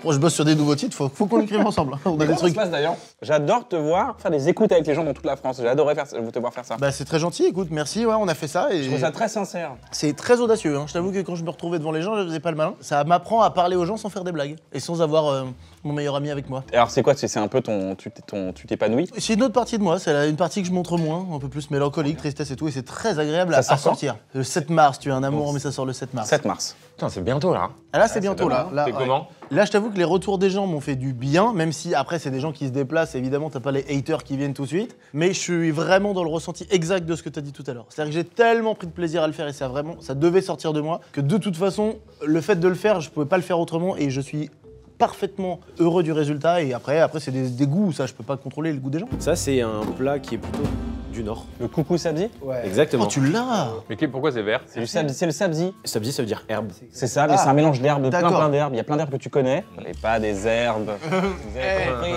Je bosse sur des nouveaux titres, faut qu'on écrive ensemble. On a des Comment ça trucs. se passe d'ailleurs? J'adore te voir faire des écoutes avec les gens dans toute la France. J'ai adoré te voir faire ça. Bah, c'est très gentil, écoute, merci, ouais, on a fait ça. Et Je trouve ça très sincère. c'est très audacieux, hein. Je t'avoue que quand je me retrouvais devant les gens, je faisais pas le malin. Ça m'apprend à parler aux gens sans faire des blagues et sans avoir mon meilleur ami avec moi. Alors c'est quoi? C'est un peu tu t'épanouis? C'est une autre partie de moi, c'est une partie que je montre moins, un peu plus mélancolique, tristesse et tout, et c'est très agréable Ça à sort quand? sortir. Le 7 mars, tu as un amour, mais ça sort le 7 mars. 7 mars. Putain, c'est bientôt là. Ah là, c'est bientôt là. C'est comment? Là, je t'avoue que les retours des gens m'ont fait du bien, même si après, c'est des gens qui se déplacent, évidemment, t'as pas les haters qui viennent tout de suite. Mais je suis vraiment dans le ressenti exact de ce que t'as dit tout à l'heure. C'est-à-dire que j'ai tellement pris de plaisir à le faire et ça devait sortir de moi, que de toute façon, le fait de le faire, je pouvais pas le faire autrement et je suis parfaitement heureux du résultat. Et après c'est des goûts, ça, je peux pas contrôler le goût des gens. Ça, c'est un plat qui est plutôt du Nord. Le coucou sabzi? Exactement. Oh, tu l'as! Mais pourquoi c'est vert? C'est le sabzi. Sabzi, ça veut dire herbe. C'est ça, mais c'est un mélange d'herbes, de d'accord. plein d'herbes. Il y a plein d'herbes que tu connais, mais pas des herbes. Vous avez compris,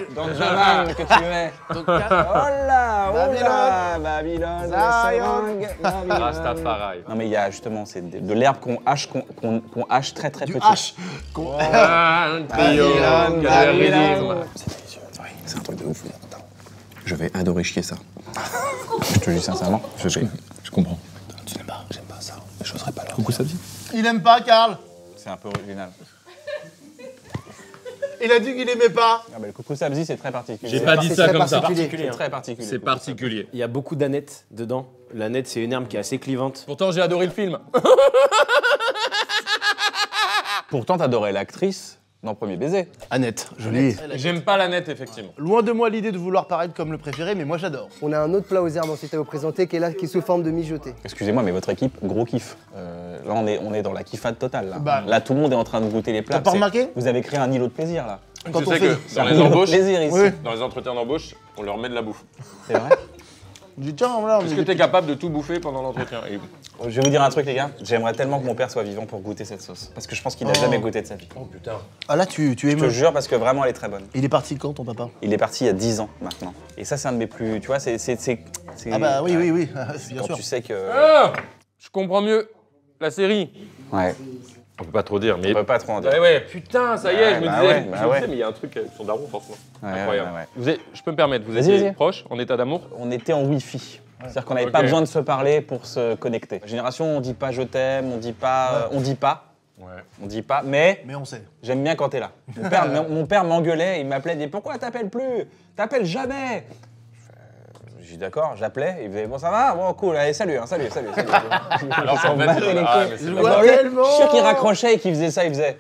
les dans le jaman que tu es. Oh là, Babylone, Babylone. Rastafari. Non mais il y a justement, c'est de l'herbe qu'on hache très très Du petit. H! C'est un truc de ouf. Je vais adorer chier ça. Je te dis sincèrement, je comprends. Tu n'aimes pas, j'aime pas ça. Je n'oserais pas leur. Coucou sabzi. Il aime pas, Karl! C'est un peu original. Il a dit qu'il aimait pas! Ah bah, le coucou sabzi, c'est très particulier. J'ai pas dit C'est ça très comme ça. particulier. C'est très particulier. C'est particulier. Il y a beaucoup d'anettes dedans. L'aneth, c'est une herbe qui est assez clivante. Pourtant, j'ai adoré le film. Pourtant, t'adorais l'actrice Non, premier baiser. Annette, jolie. J'aime pas la nette, effectivement. Loin de moi l'idée de vouloir paraître comme le préféré, mais moi j'adore. On a un autre plat aux herbes ensuite à vous présenter qui est là, qui est sous forme de mijoté. Excusez-moi, mais votre équipe, gros kiff. Là, on est dans la kiffade totale. Là. Bah. Là, tout le monde est en train de goûter les plats. T'as pas remarqué? Vous avez créé un îlot de plaisir, là. Quand Tu on sais fait... que dans les embauches, plaisir ici. Oui. dans les entretiens d'embauche, on leur met de la bouffe. C'est vrai. Je dis, tiens, voilà, on Est-ce est que des tu es capable de tout bouffer pendant l'entretien? Et- Je vais vous dire un truc, les gars. J'aimerais tellement que mon père soit vivant pour goûter cette sauce. Parce que je pense qu'il n'a jamais goûté de sa vie. Oh putain. Ah là, tu Je te émeus. jure, parce que vraiment, elle est très bonne. Il est parti quand, ton papa? Il est parti il y a 10 ans maintenant. Et ça, c'est un de mes plus. Tu vois, c'est. Ah bah oui, oui, oui, bien Quand sûr. tu sais que. Ah, je comprends mieux la série. Ouais. On peut pas trop dire, mais. On peut pas trop en dire. Ouais, putain, ça y est, Ouais, je me bah disais. ouais, bah je me ouais. disais, mais il y a un truc avec son daron, forcément. Ouais, Incroyable. ouais, ouais. Je peux me permettre, vous Vas-y, étiez vas-y. proches, en état d'amour? On était en Wi-Fi. C'est-à-dire qu'on n'avait pas Ok. besoin de se parler pour se connecter. Génération, on dit pas je t'aime, on dit pas. On dit pas. Ouais. On dit pas, mais Mais on sait. j'aime bien quand t'es là. Mon père m'engueulait, il m'appelait, il disait pourquoi t'appelles plus? T'appelles jamais. Je dis d'accord, j'appelais, il faisait bon ça va, bon cool, allez salut, hein, salut. Alors qu'en fait, battait les ah, couilles. mais c'est Je pas vois grave. tellement. Je suis sûr qu'il raccrochait et qu'il faisait ça, il faisait.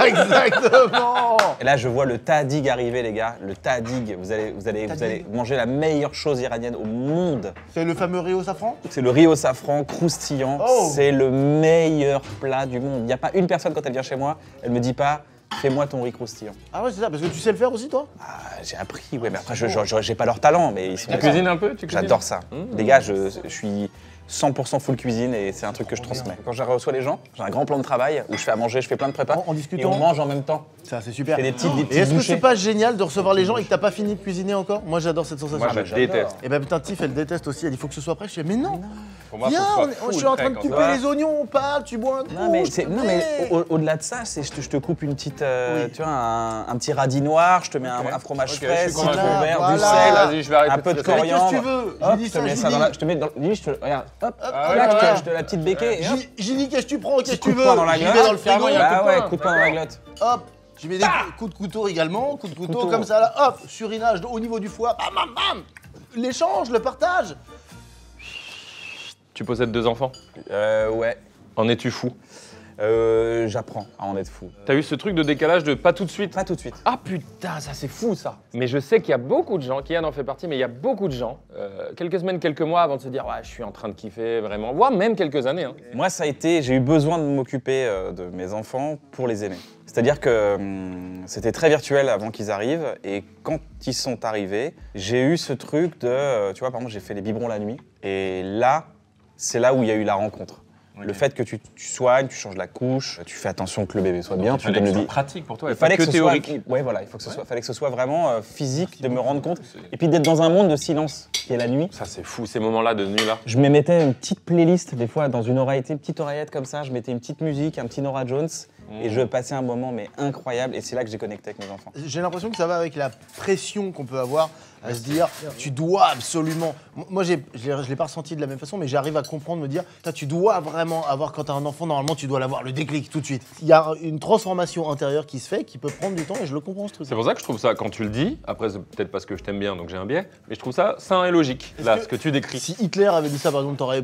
Exactement. Et là, je vois le tahdig arriver, les gars. Le tahdig, vous allez manger la meilleure chose iranienne au monde. C'est le fameux riz au safran? C'est le riz au safran croustillant. Oh. C'est le meilleur plat du monde. Il n'y a pas une personne quand elle vient chez moi, elle me dit pas fais-moi ton riz croustillant. Ah ouais, c'est ça, parce que tu sais le faire aussi, toi? Ah, j'ai appris, ouais, mais après, j'ai pas leur talent, mais ils sont. Tu cuisines un peu? Tu cuisines J'adore ça. Les gars, je suis 100% full cuisine et c'est un truc que je transmets. Quand je reçois les gens, j'ai un grand plan de travail où je fais à manger, je fais plein de prépas En et discutant. on mange en même temps. Ça, c'est super. Je fais des petites Et est-ce que bouchées. c'est pas génial de recevoir les gens et que t'as pas fini de cuisiner encore? Moi, j'adore cette sensation. Moi, je déteste. Et ben putain, Tiff, elle déteste aussi. Elle dit faut que ce soit prêt. Je fais mais non. Pour moi, Viens, faut que ce soit je full suis en train prêt de quand couper ça va. les oignons, on parle, tu bois un coup. Non mais, je te non, mais plais. au-delà de ça, c'est je te coupe une petite, Oui. tu vois, un petit radis noir, je te mets un fromage Ok, frais, je suis citron convaincu. vert, Voilà. du sel, Vas-y, je vais arrêter un peu de de stresser. Mais qu'est-ce que tu coriandre. veux? Hop, Je dis je te ça, mets je ça dis. dans la, je te mets dans, limite, je te, regarde, hop, Ah là, ouais, je te la petite béquille et hop, J'ai dit qu'est-ce que tu prends, qu'est-ce que coup tu de veux? poing dans la J'y glotte. vais dans le frigo. Carrément, il y a un Bah coup de ouais, poing. coup de poing dans la glotte. Hop, je mets des coups de couteau également, coups de couteau Couteau. comme ça là, hop, surinage au niveau du foie, bam bam bam. L'échange, le partage. Tu possèdes 2 enfants? Ouais, En es-tu fou? j'apprends à en être fou. T'as eu ce truc de décalage de pas tout de suite? Pas tout de suite. Ah putain, ça c'est fou ça. Mais je sais qu'il y a beaucoup de gens, Kian en fait partie, mais il y a beaucoup de gens, quelques semaines, quelques mois avant de se dire ouais, je suis en train de kiffer vraiment, voire même quelques années. Hein. Moi, ça a été, j'ai eu besoin de m'occuper de mes enfants pour les aimer. C'est-à-dire que c'était très virtuel avant qu'ils arrivent, et quand ils sont arrivés, j'ai eu ce truc de, tu vois, par exemple, j'ai fait les biberons la nuit, et là, c'est là où il y a eu la rencontre. Le fait que tu soignes, tu changes la couche, tu fais attention que le bébé soit bien, tu donnes le pratique pour toi, il et pas fallait que que ce soit, théorique. ouais, voilà, fallait que ce soit vraiment physique, de me rendre compte, et puis d'être dans un monde de silence, qui est la nuit. Ça c'est fou, ces moments-là de nuit-là. Je me mettais une petite playlist, des fois, dans une oreillette, une petite oreillette comme ça, je mettais une petite musique, un petit Nora Jones, et je passais un moment mais incroyable, et c'est là que j'ai connecté avec mes enfants. J'ai l'impression que ça va avec la pression qu'on peut avoir à se dire tu dois absolument. Moi, je l'ai pas ressenti de la même façon, mais j'arrive à comprendre, me dire tu dois vraiment avoir, quand tu as un enfant, normalement tu dois l'avoir, le déclic tout de suite. Il y a une transformation intérieure qui se fait, qui peut prendre du temps, et je le comprends ce truc. C'est pour ça que je trouve ça, quand tu le dis, après c'est peut-être parce que je t'aime bien donc j'ai un biais, mais je trouve ça sain et logique, là, ce que tu décris. Si Hitler avait dit ça, par exemple, t'aurais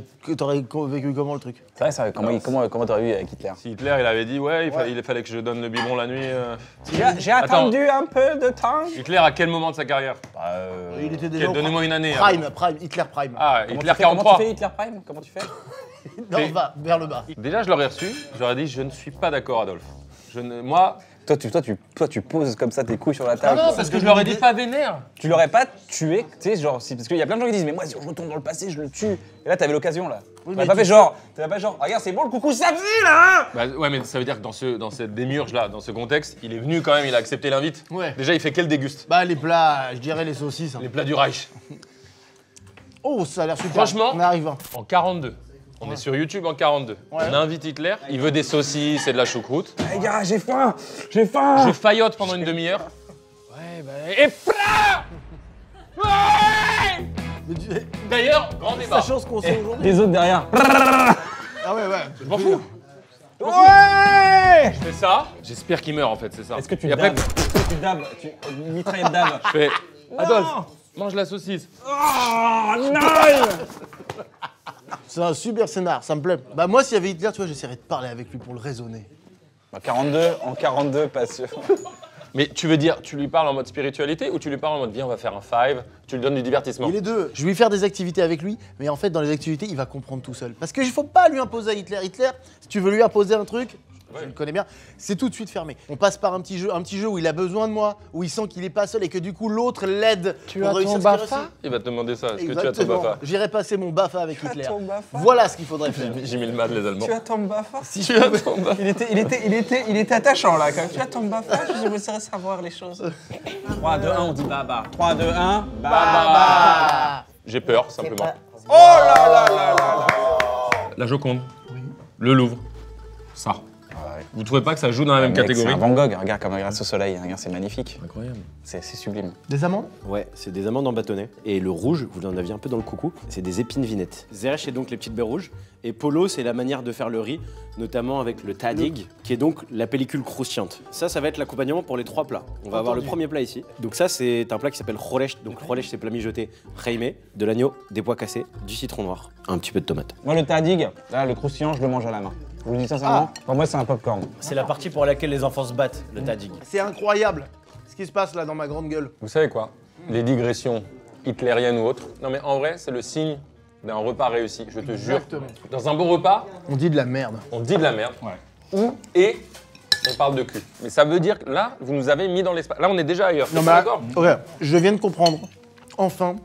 vécu comment le truc? C'est vrai, ça, comment t'aurais vu avec Hitler? Si Hitler il avait dit ouais, il fallait que je donne le biberon la nuit. J'ai attendu un peu de temps. Hitler à quel moment de sa carrière? Il était déjà au Donnez-moi une année. Prime, Hitler Prime. Ah, Comment Hitler tu fais, comment 43. tu fais Hitler Prime? Comment tu fais? Non, va vers le bas. Déjà je l'aurais reçu, j'aurais dit je ne suis pas d'accord Adolphe. Moi, Toi, tu poses comme ça tes couilles sur la table. non, parce que je leur ai dit pas vénère. Tu l'aurais pas tué, tu sais, genre, parce qu'il y a plein de gens qui disent, mais moi, si je retourne dans le passé, je le tue. Et là, t'avais l'occasion, là. Oui, T'avais mais pas fait genre, regarde, c'est bon le coucou samedi, là. Bah, ouais, mais ça veut dire que dans cette démiurge là, dans ce contexte, il est venu quand même, il a accepté l'invite. Ouais. Déjà, il fait quel déguste? Bah, les plats, je dirais les saucisses. hein. Les plats du Reich. Oh, ça a l'air super. Franchement, on arrive. Hein. En 42. On est sur YouTube en 42. Ouais. On invite Hitler, il veut des saucisses et de la choucroute. Les gars, j'ai faim. Je faillote pendant une demi-heure. Ouais, bah. Et plat. Ouais. Mais tu- D'ailleurs, grand débat. Sachant ce qu'on sait aujourd'hui. Les autres derrière. Ah ouais, ouais. Je m'en fous. Ouais. Je fais ça. J'espère qu'il meurt en fait, c'est ça. Est-ce que tu Et après, dabs? Est-ce que tu dabs? Une mitraillette dab. je fais Adolphe, mange la saucisse. Oh non. C'est un super scénar, ça me plaît. Bah moi, s'il y avait Hitler, tu vois, j'essaierais de parler avec lui pour le raisonner. Bah, 42, en 42, pas sûr. Mais tu veux dire, tu lui parles en mode spiritualité ou tu lui parles en mode viens, on va faire un five, tu lui donnes du divertissement? Et les deux. Je vais lui faire des activités avec lui, mais en fait, dans les activités, il va comprendre tout seul. Parce qu'il ne faut pas lui imposer à Hitler. Hitler, si tu veux lui imposer un truc, je le connais bien, c'est tout de suite fermé. On passe par un petit jeu où il a besoin de moi, où il sent qu'il est pas seul et que du coup l'autre l'aide. Tu as ton Bafa? Il va te demander ça. Est-ce que tu as ton Bafa? J'irai passer mon Bafa avec Hitler. Voilà ce qu'il faudrait faire. J'ai mis le mal les Allemands. Tu as ton Bafa? Si tu as ton Bafa. Il était attachant là quand même. Tu as ton Bafa? Je voudrais savoir les choses. 3, 2, 1, on dit Baba. 3, 2, 1, Baba. J'ai peur, simplement. Oh là là là là. La Joconde. Oui. Le Louvre. Ça. Vous trouvez pas que ça joue dans la même catégorie? C'est un Van Gogh, regarde comme il reste au soleil, regarde, c'est magnifique. Incroyable. C'est sublime. Des amandes? Ouais, c'est des amandes en bâtonnet. Et le rouge, vous en aviez un peu dans le coucou, c'est des épines vinettes. Zeresh, c'est donc les petites baies rouges. Et polo, c'est la manière de faire le riz, notamment avec le tadig, qui est donc la pellicule croustillante. Ça va être l'accompagnement pour les 3 plats. On va avoir le premier plat ici. Donc ça, c'est un plat qui s'appelle khoresh. Donc khoresh, c'est plat mijoté, reimé, de l'agneau, des pois cassés, du citron noir, un petit peu de tomate. Moi, le tadig, là, le croustillant, je le mange à la main. Je vous dis sincèrement, pour moi, c'est un popcorn. C'est la partie pour laquelle les enfants se battent, le tadig. C'est incroyable ce qui se passe là dans ma grande gueule. Vous savez quoi? Les digressions hitlériennes ou autres. Non mais en vrai, c'est le signe d'un repas réussi, je te jure. Dans un bon repas, on dit de la merde. On dit de la merde. Ouais. Et on parle de cul. Mais ça veut dire que là, vous nous avez mis dans l'espace. Là, on est déjà ailleurs. Non mais d'accord. Ok, je viens de comprendre. Enfin,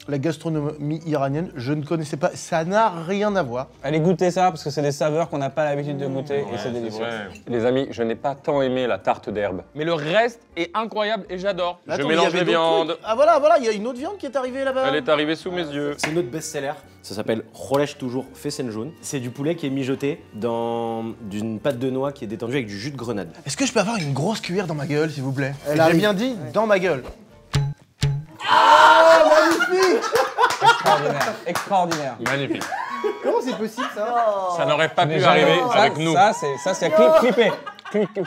la gastronomie iranienne, je ne connaissais pas. Ça n'a rien à voir. Allez goûter ça parce que c'est des saveurs qu'on n'a pas l'habitude de goûter et c'est délicieux. Les amis, je n'ai pas tant aimé la tarte d'herbe. Mais le reste est incroyable et j'adore. Attends, je mélange les viandes. Ah voilà, il y a une autre viande qui est arrivée là-bas. Elle est arrivée sous mes yeux. C'est notre best-seller. Ça s'appelle khoresh toujours fessenjoun. C'est du poulet qui est mijoté dans d'une pâte de noix qui est détendue avec du jus de grenade. Est-ce que je peux avoir une grosse cuillère dans ma gueule, s'il vous plaît? J'ai bien dit dans ma gueule. Ah, magnifique! Extraordinaire, extraordinaire. Magnifique. Comment c'est possible ça? Ça n'aurait pas pu arriver avec nous. Ça, c'est clippé.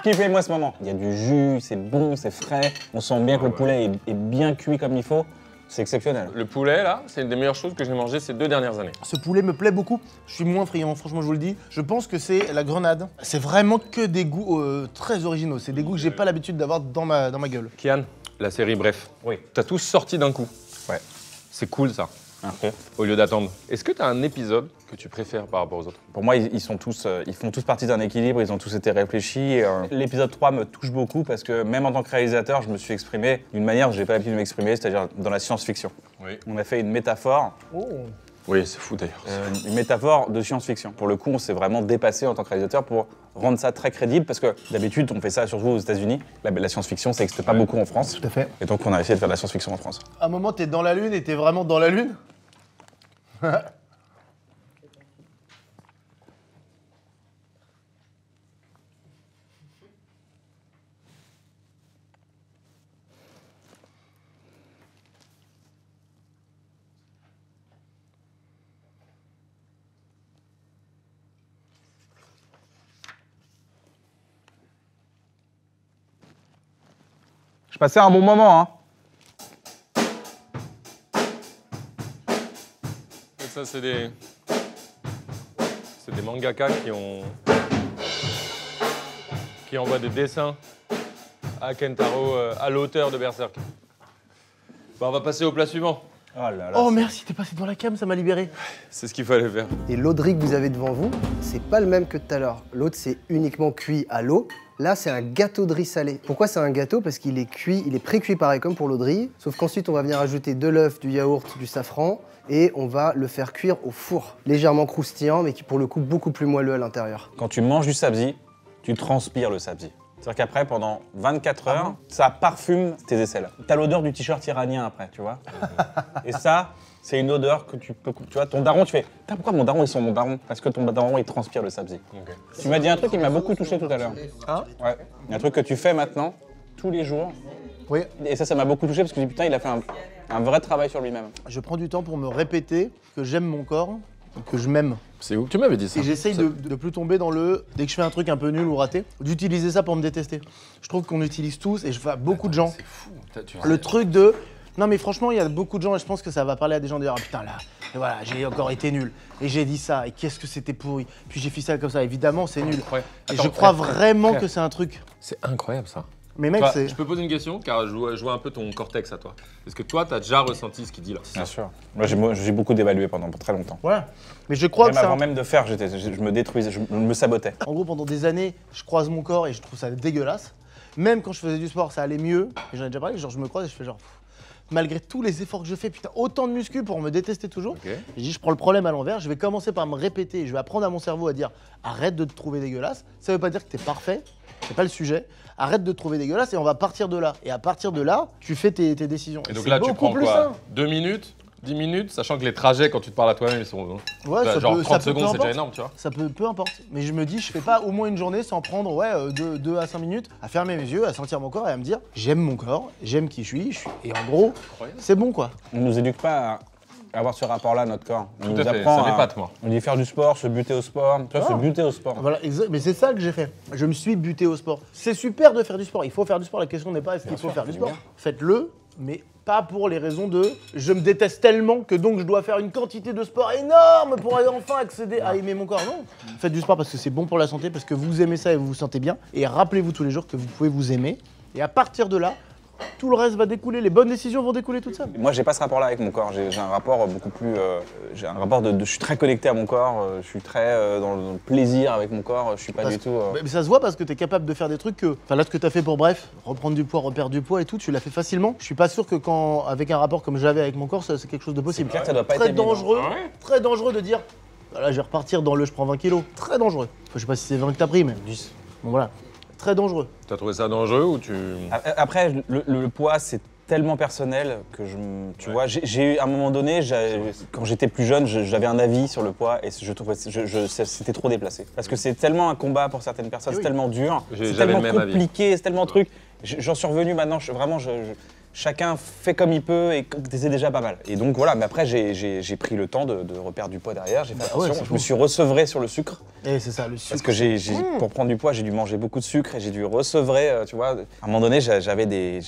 Clippez-moi ce moment. Il y a du jus, c'est bon, c'est frais. On sent bien que le poulet est bien cuit comme il faut. C'est exceptionnel. Le poulet, là, c'est une des meilleures choses que j'ai mangées ces 2 dernières années. Ce poulet me plaît beaucoup. Je suis moins friand, franchement, je vous le dis. Je pense que c'est la grenade. C'est vraiment que des goûts très originaux. C'est des goûts que j'ai pas l'habitude d'avoir dans ma gueule. Kian, la série Bref. Oui. T'as tous sorti d'un coup. Ouais. C'est cool, ça. Okay. Au lieu d'attendre. Est-ce que tu as un épisode que tu préfères par rapport aux autres? Pour moi, ils font tous partie d'un équilibre, ils ont tous été réfléchis. L'épisode 3 me touche beaucoup parce que même en tant que réalisateur, je me suis exprimé d'une manière dont je n'ai pas l'habitude de m'exprimer, c'est-à-dire dans la science-fiction. Oui. On a fait une métaphore. Oh. Oui, c'est fou d'ailleurs. Une métaphore de science-fiction. Pour le coup, on s'est vraiment dépassé en tant que réalisateur pour rendre ça très crédible parce que d'habitude, on fait ça surtout aux États-Unis. La science-fiction, ça n'existe pas beaucoup en France. Tout à fait. Et donc, on a essayé de faire de la science-fiction en France. À un moment, t'es dans la lune et t'es vraiment dans la lune. Je passais un bon moment, hein. Et ça, c'est des mangaka qui envoient des dessins à Kentaro à l'auteur de Berserk. Bon, on va passer au plat suivant. Oh là là. Oh merci, t'es passé dans la cam, ça m'a libéré. C'est ce qu'il fallait faire. Et l'audry que vous avez devant vous, c'est pas le même que tout à l'heure. L'autre, c'est uniquement cuit à l'eau. Là, c'est un gâteau de riz salé. Pourquoi c'est un gâteau? Parce qu'il est cuit, il est pré-cuit pareil comme pour l'audry, sauf qu'ensuite, on va venir ajouter de l'œuf, du yaourt, du safran, et on va le faire cuire au four. Légèrement croustillant, mais qui pour le coup beaucoup plus moelleux à l'intérieur. Quand tu manges du sabzi, tu transpires le sabzi. C'est-à-dire qu'après, pendant 24 heures, ça parfume tes aisselles. T'as l'odeur du t-shirt iranien après, tu vois. Et ça, c'est une odeur que tu peux... Tu vois, ton daron, tu fais... Putain, pourquoi mon daron, ils sont mon daron? Parce que ton daron, il transpire le sabzi. Okay. Tu m'as dit un truc qui m'a beaucoup touché tout à l'heure. Hein? Ouais. Il y a un truc que tu fais maintenant, tous les jours. Oui. Et ça m'a beaucoup touché parce que je me dis, putain, il a fait un vrai travail sur lui-même. Je prends du temps pour me répéter que j'aime mon corps, que je m'aime. C'est où? Tu m'avais dit ça. Et j'essaye de plus tomber dans le... Dès que je fais un truc un peu nul ou raté, d'utiliser ça pour me détester. Je trouve qu'on utilise tous, et je vois beaucoup de gens, c'est fou. le truc de... Non, mais franchement, il y a beaucoup de gens, et je pense que ça va parler à des gens de dire, ah, putain, là, et voilà, j'ai encore été nul. Et j'ai dit ça, et qu'est-ce que c'était pourri. Puis j'ai fait ça comme ça, évidemment, c'est nul. Ouais. Et Attends, je crois frère, vraiment frère. que c'est un truc. C'est incroyable ça. Mais mec, Toi, c'est. je peux poser une question car je vois un peu ton cortex à toi. Est-ce que toi, t'as déjà ressenti ce qu'il dit là? Bien sûr. Moi, j'ai beaucoup dévalué pendant très longtemps. Ouais. Mais je crois Même que c'est. avant même de faire, je me détruisais, je me sabotais. En gros, pendant des années, je croise mon corps et je trouve ça dégueulasse. Même quand je faisais du sport, ça allait mieux. Et j'en ai déjà parlé, genre je me croise et je fais genre. Malgré tous les efforts que je fais, putain, autant de muscu pour me détester toujours. Ok. Je dis, je prends le problème à l'envers, je vais commencer par me répéter, je vais apprendre à mon cerveau à dire arrête de te trouver dégueulasse. Ça veut pas dire que t'es parfait, c'est pas le sujet. Arrête de te trouver dégueulasse et on va partir de là. Et à partir de là, tu fais tes décisions. Et donc c'est là, tu beaucoup prends plus quoi? sain. 2 minutes? 10 minutes? Sachant que les trajets, quand tu te parles à toi-même, ils sont. Ouais, Bah, ça genre peut, 30 ça peut, secondes, peu c'est déjà importe. énorme, tu vois. Ça peut, peu importe. Mais je me dis, je fais pas au moins une journée sans prendre 2 à 5 minutes à fermer mes yeux, à sentir mon corps et à me dire j'aime mon corps, j'aime qui je suis. Et en gros, c'est bon quoi. On nous éduque pas à avoir ce rapport-là à notre corps. On Tout nous à fait, apprend ça m'épate, moi. On dit faire du sport, se buter au sport. Tu vois, se buter au sport. Voilà, mais c'est ça que j'ai fait. Je me suis buté au sport. C'est super de faire du sport. Il faut faire du sport. La question n'est pas est-ce qu'il faut faire du sport. Faites-le, mais pas pour les raisons de je me déteste tellement que donc je dois faire une quantité de sport énorme pour aller enfin accéder à aimer mon corps. Non. Faites du sport parce que c'est bon pour la santé, parce que vous aimez ça et vous vous sentez bien. Et rappelez-vous tous les jours que vous pouvez vous aimer. Et à partir de là, tout le reste va découler. Les bonnes décisions vont découler toutes seules. Moi, j'ai pas ce rapport-là avec mon corps. J'ai un rapport beaucoup plus. J'ai un rapport de. Je suis très connecté à mon corps. Je suis très dans le plaisir avec mon corps. Je suis pas du tout. Mais ça se voit parce que tu es capable de faire des trucs que. Enfin, là, ce que tu as fait pour bref, reprendre du poids, reperdre du poids et tout, tu l'as fait facilement. Je suis pas sûr que quand, avec un rapport comme j'avais avec mon corps, c'est quelque chose de possible. clair que ça doit pas très être évident. dangereux, très dangereux de dire. Voilà, je vais repartir dans le je prends 20 kilos. Très dangereux. Enfin, je sais pas si c'est 20 que t'as pris, mais 10. Bon, voilà. Très dangereux. T'as trouvé ça dangereux ou tu. Après, le poids, c'est tellement personnel que tu vois, j'ai eu à un moment donné, quand j'étais plus jeune, j'avais un avis sur le poids et je trouvais c'était trop déplacé. Parce que c'est tellement un combat pour certaines personnes, c'est tellement dur, c'est j'avais tellement le même avis. compliqué, c'est tellement truc. J'en suis revenu maintenant, chacun fait comme il peut et c'est déjà pas mal. Et donc voilà, mais après j'ai pris le temps de reperdre du poids derrière, j'ai fait attention, je me suis ressevré sur le sucre. Et c'est ça, le sucre. Parce que pour prendre du poids, j'ai dû manger beaucoup de sucre et j'ai dû ressevrer, tu vois. À un moment donné, j'avais des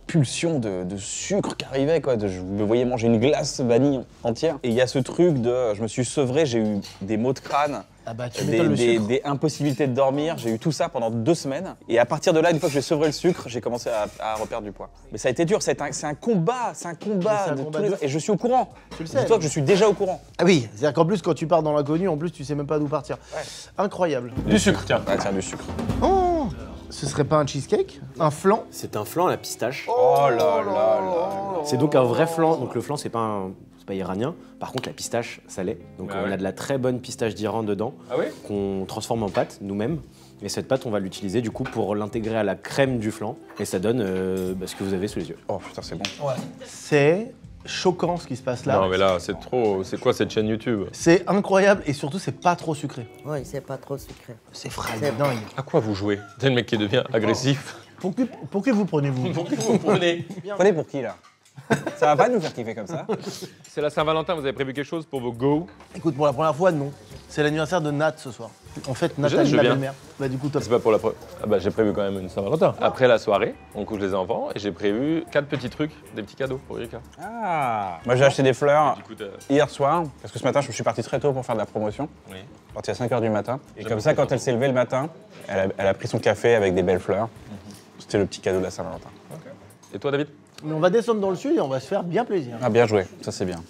pulsions de sucre qui arrivaient, quoi. Je me voyais manger une glace vanille entière. Et il y a ce truc de, je me suis sevré, j'ai eu des maux de crâne. Ah bah, tu m'étonnes, le sucre. Des impossibilités de dormir, j'ai eu tout ça pendant 2 semaines. Et à partir de là, une fois que j'ai sevré le sucre, j'ai commencé à reperdre du poids. Mais ça a été dur, c'est un combat, et je suis au courant. Tu le sais. Dis-toi que je suis déjà au courant. Ah oui, c'est-à-dire qu'en plus, quand tu pars dans l'inconnu, en plus, tu sais même pas d'où partir. Ouais. Incroyable. Du sucre, tiens. Ouais, tiens, du sucre. Oh, ce serait pas un cheesecake? Un flan? C'est un flan à la pistache. Oh là là. C'est donc un vrai flan. Donc le flan, c'est pas iranien. Par contre, la pistache, ça l'est. Donc Ah on ouais. a de la très bonne pistache d'Iran dedans, Ah oui? qu'on transforme en pâte nous-mêmes. Et cette pâte, on va l'utiliser du coup pour l'intégrer à la crème du flan. Et ça donne ce que vous avez sous les yeux. Oh putain, c'est bon. C'est choquant ce qui se passe là. Non, mais là, c'est trop. C'est quoi cette chaîne YouTube? C'est incroyable et surtout, c'est pas trop sucré. Oui, c'est pas trop sucré. C'est frais, dingue. À quoi vous jouez? C'est le mec qui devient agressif. Pour que vous prenez-vous? Pour qui vous prenez? Prenez pour qui là? Ça va pas nous faire kiffer comme ça? C'est la Saint-Valentin, vous avez prévu quelque chose pour vos go? Écoute, pour la première fois, non. C'est l'anniversaire de Nat ce soir. En fait, Nathalie, je la viens. belle-mère. Bah du coup, top. C'est pas pour la première. Ah bah j'ai prévu quand même une Saint-Valentin. Après la soirée, on couche les enfants et j'ai prévu 4 petits trucs, des petits cadeaux pour Erika. Ah. Moi j'ai acheté des fleurs Du coup, t'as- hier soir, parce que ce matin je me suis parti très tôt pour faire de la promotion. Oui. Je suis parti à 5h du matin. Et J'aime comme ça, beaucoup quand elle s'est levée le matin, elle a pris son café avec des belles fleurs. C'était le petit cadeau de la Saint-Valentin. Et toi, David? Mais on va descendre dans le sud et on va se faire bien plaisir. Ah bien joué, ça c'est bien.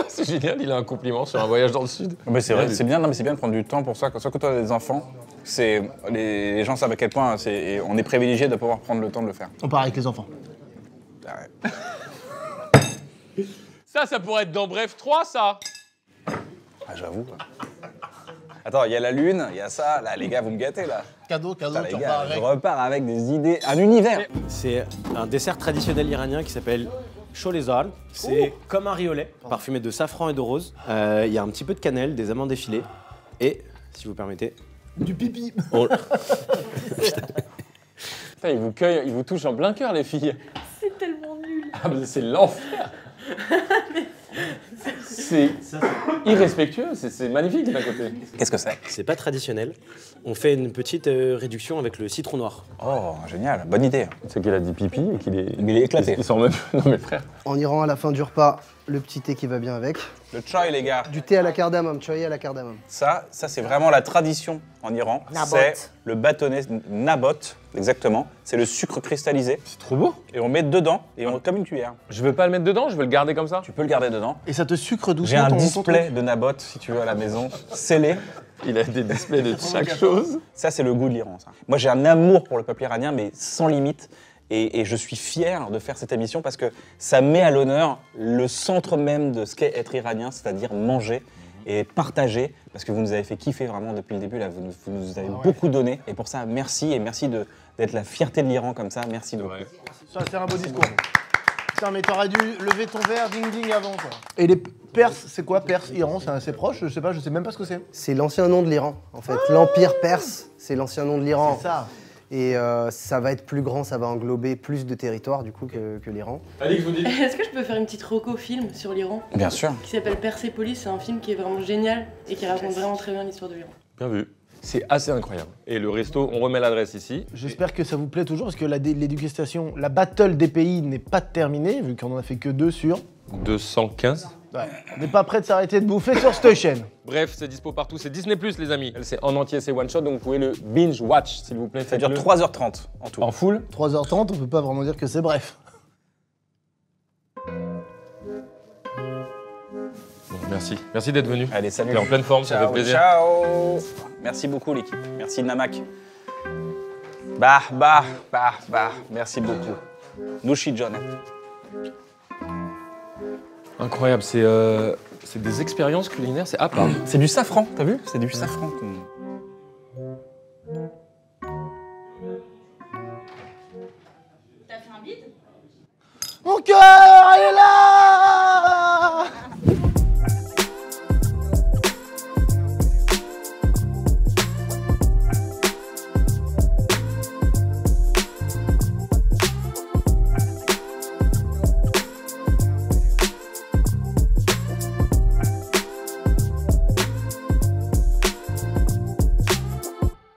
C'est génial, il a un compliment sur un voyage dans le sud. Mais c'est vrai, c'est bien, non, mais c'est bien de prendre du temps pour ça. Quand tu as des enfants, les gens savent à quel point on est privilégié de pouvoir prendre le temps de le faire. On part avec les enfants. Ah ouais. Ça pourrait être dans Bref 3, ça. Ah, j'avoue. Quoi. Attends, il y a la lune, il y a ça. Là, les gars, vous me gâtez là. Cadeau, Putain, tu les repars gars, je avec. repars avec des idées, un univers. C'est un dessert traditionnel iranien qui s'appelle cholesar. C'est comme un riolet, parfumé de safran et de rose. Il y a un petit peu de cannelle, des amandes effilées et, si vous permettez, Du pipi. Putain, il vous cueille, il vous touche en plein cœur, les filles. C'est tellement nul. Ah, mais c'est l'enfer. C'est irrespectueux, c'est magnifique d'un côté. Qu'est-ce que c'est? C'est pas traditionnel. On fait une petite réduction avec le citron noir. Oh, génial, bonne idée. C'est qu'il a dit pipi et qu'il est... Il est éclaté. Il s'en même... Non mais frère. En Iran, à la fin du repas, le petit thé qui va bien avec. Le chai, les gars. Du thé à la cardamome, chai à la cardamome. Ça c'est vraiment la tradition en Iran. Nabot. C'est le bâtonnet nabot, exactement. C'est le sucre cristallisé. C'est trop beau. Et on met dedans, et on, comme une cuillère. Je veux pas le mettre dedans, je veux le garder comme ça. Tu peux le garder dedans. Et ça te sucre doucement. J'ai un ton display truc. de nabot, si tu veux, à la maison, scellé. Il a des displays de chaque chose. Ça, c'est le goût de l'Iran, ça. Moi, j'ai un amour pour le peuple iranien, mais sans limite. Et je suis fier de faire cette émission parce que ça met à l'honneur le centre même de ce qu'est être iranien, c'est-à-dire manger et partager. Parce que vous nous avez fait kiffer vraiment depuis le début, là, vous nous avez beaucoup donné. Et pour ça, merci, et merci d'être la fierté de l'Iran comme ça. Merci beaucoup. Ça, c'est un beau discours. Putain, mais t'aurais dû lever ton verre ding-ding avant, quoi. Et les Perses, c'est quoi Perse, Iran, c'est assez proche, je sais même pas ce que c'est. C'est l'ancien nom de l'Iran, en fait. L'Empire perse, c'est l'ancien nom de l'Iran. C'est ça. Et ça va être plus grand, ça va englober plus de territoires, du coup, que l'Iran. Alix, vous dites. Est-ce que je peux faire une petite reco film sur l'Iran Bien sûr. qui s'appelle Persépolis? C'est un film qui est vraiment génial et qui raconte vraiment très bien l'histoire de l'Iran. Bien vu. C'est assez incroyable. Et le resto, on remet l'adresse ici. J'espère que ça vous plaît toujours parce que l'éducation, la battle des pays n'est pas terminée, vu qu'on en a fait que 2 sur. 215. Ouais. On n'est pas prêt de s'arrêter de bouffer sur cette chaîne. Bref, c'est dispo partout, c'est Disney+, les amis. C'est en entier, c'est one shot, donc vous pouvez le binge watch, s'il vous plaît. Ça dure Faites-le 3h30 en tout. en full. 3h30, on peut pas vraiment dire que c'est bref. Bon, merci. Merci d'être venu. Allez, salut. T'es en pleine forme, ça Ciao, fait plaisir. Ciao. Merci beaucoup, l'équipe. Merci, Namak. Merci beaucoup. Nushi John. Incroyable, c'est des expériences culinaires, c'est à part. C'est du safran, t'as vu? C'est du safran.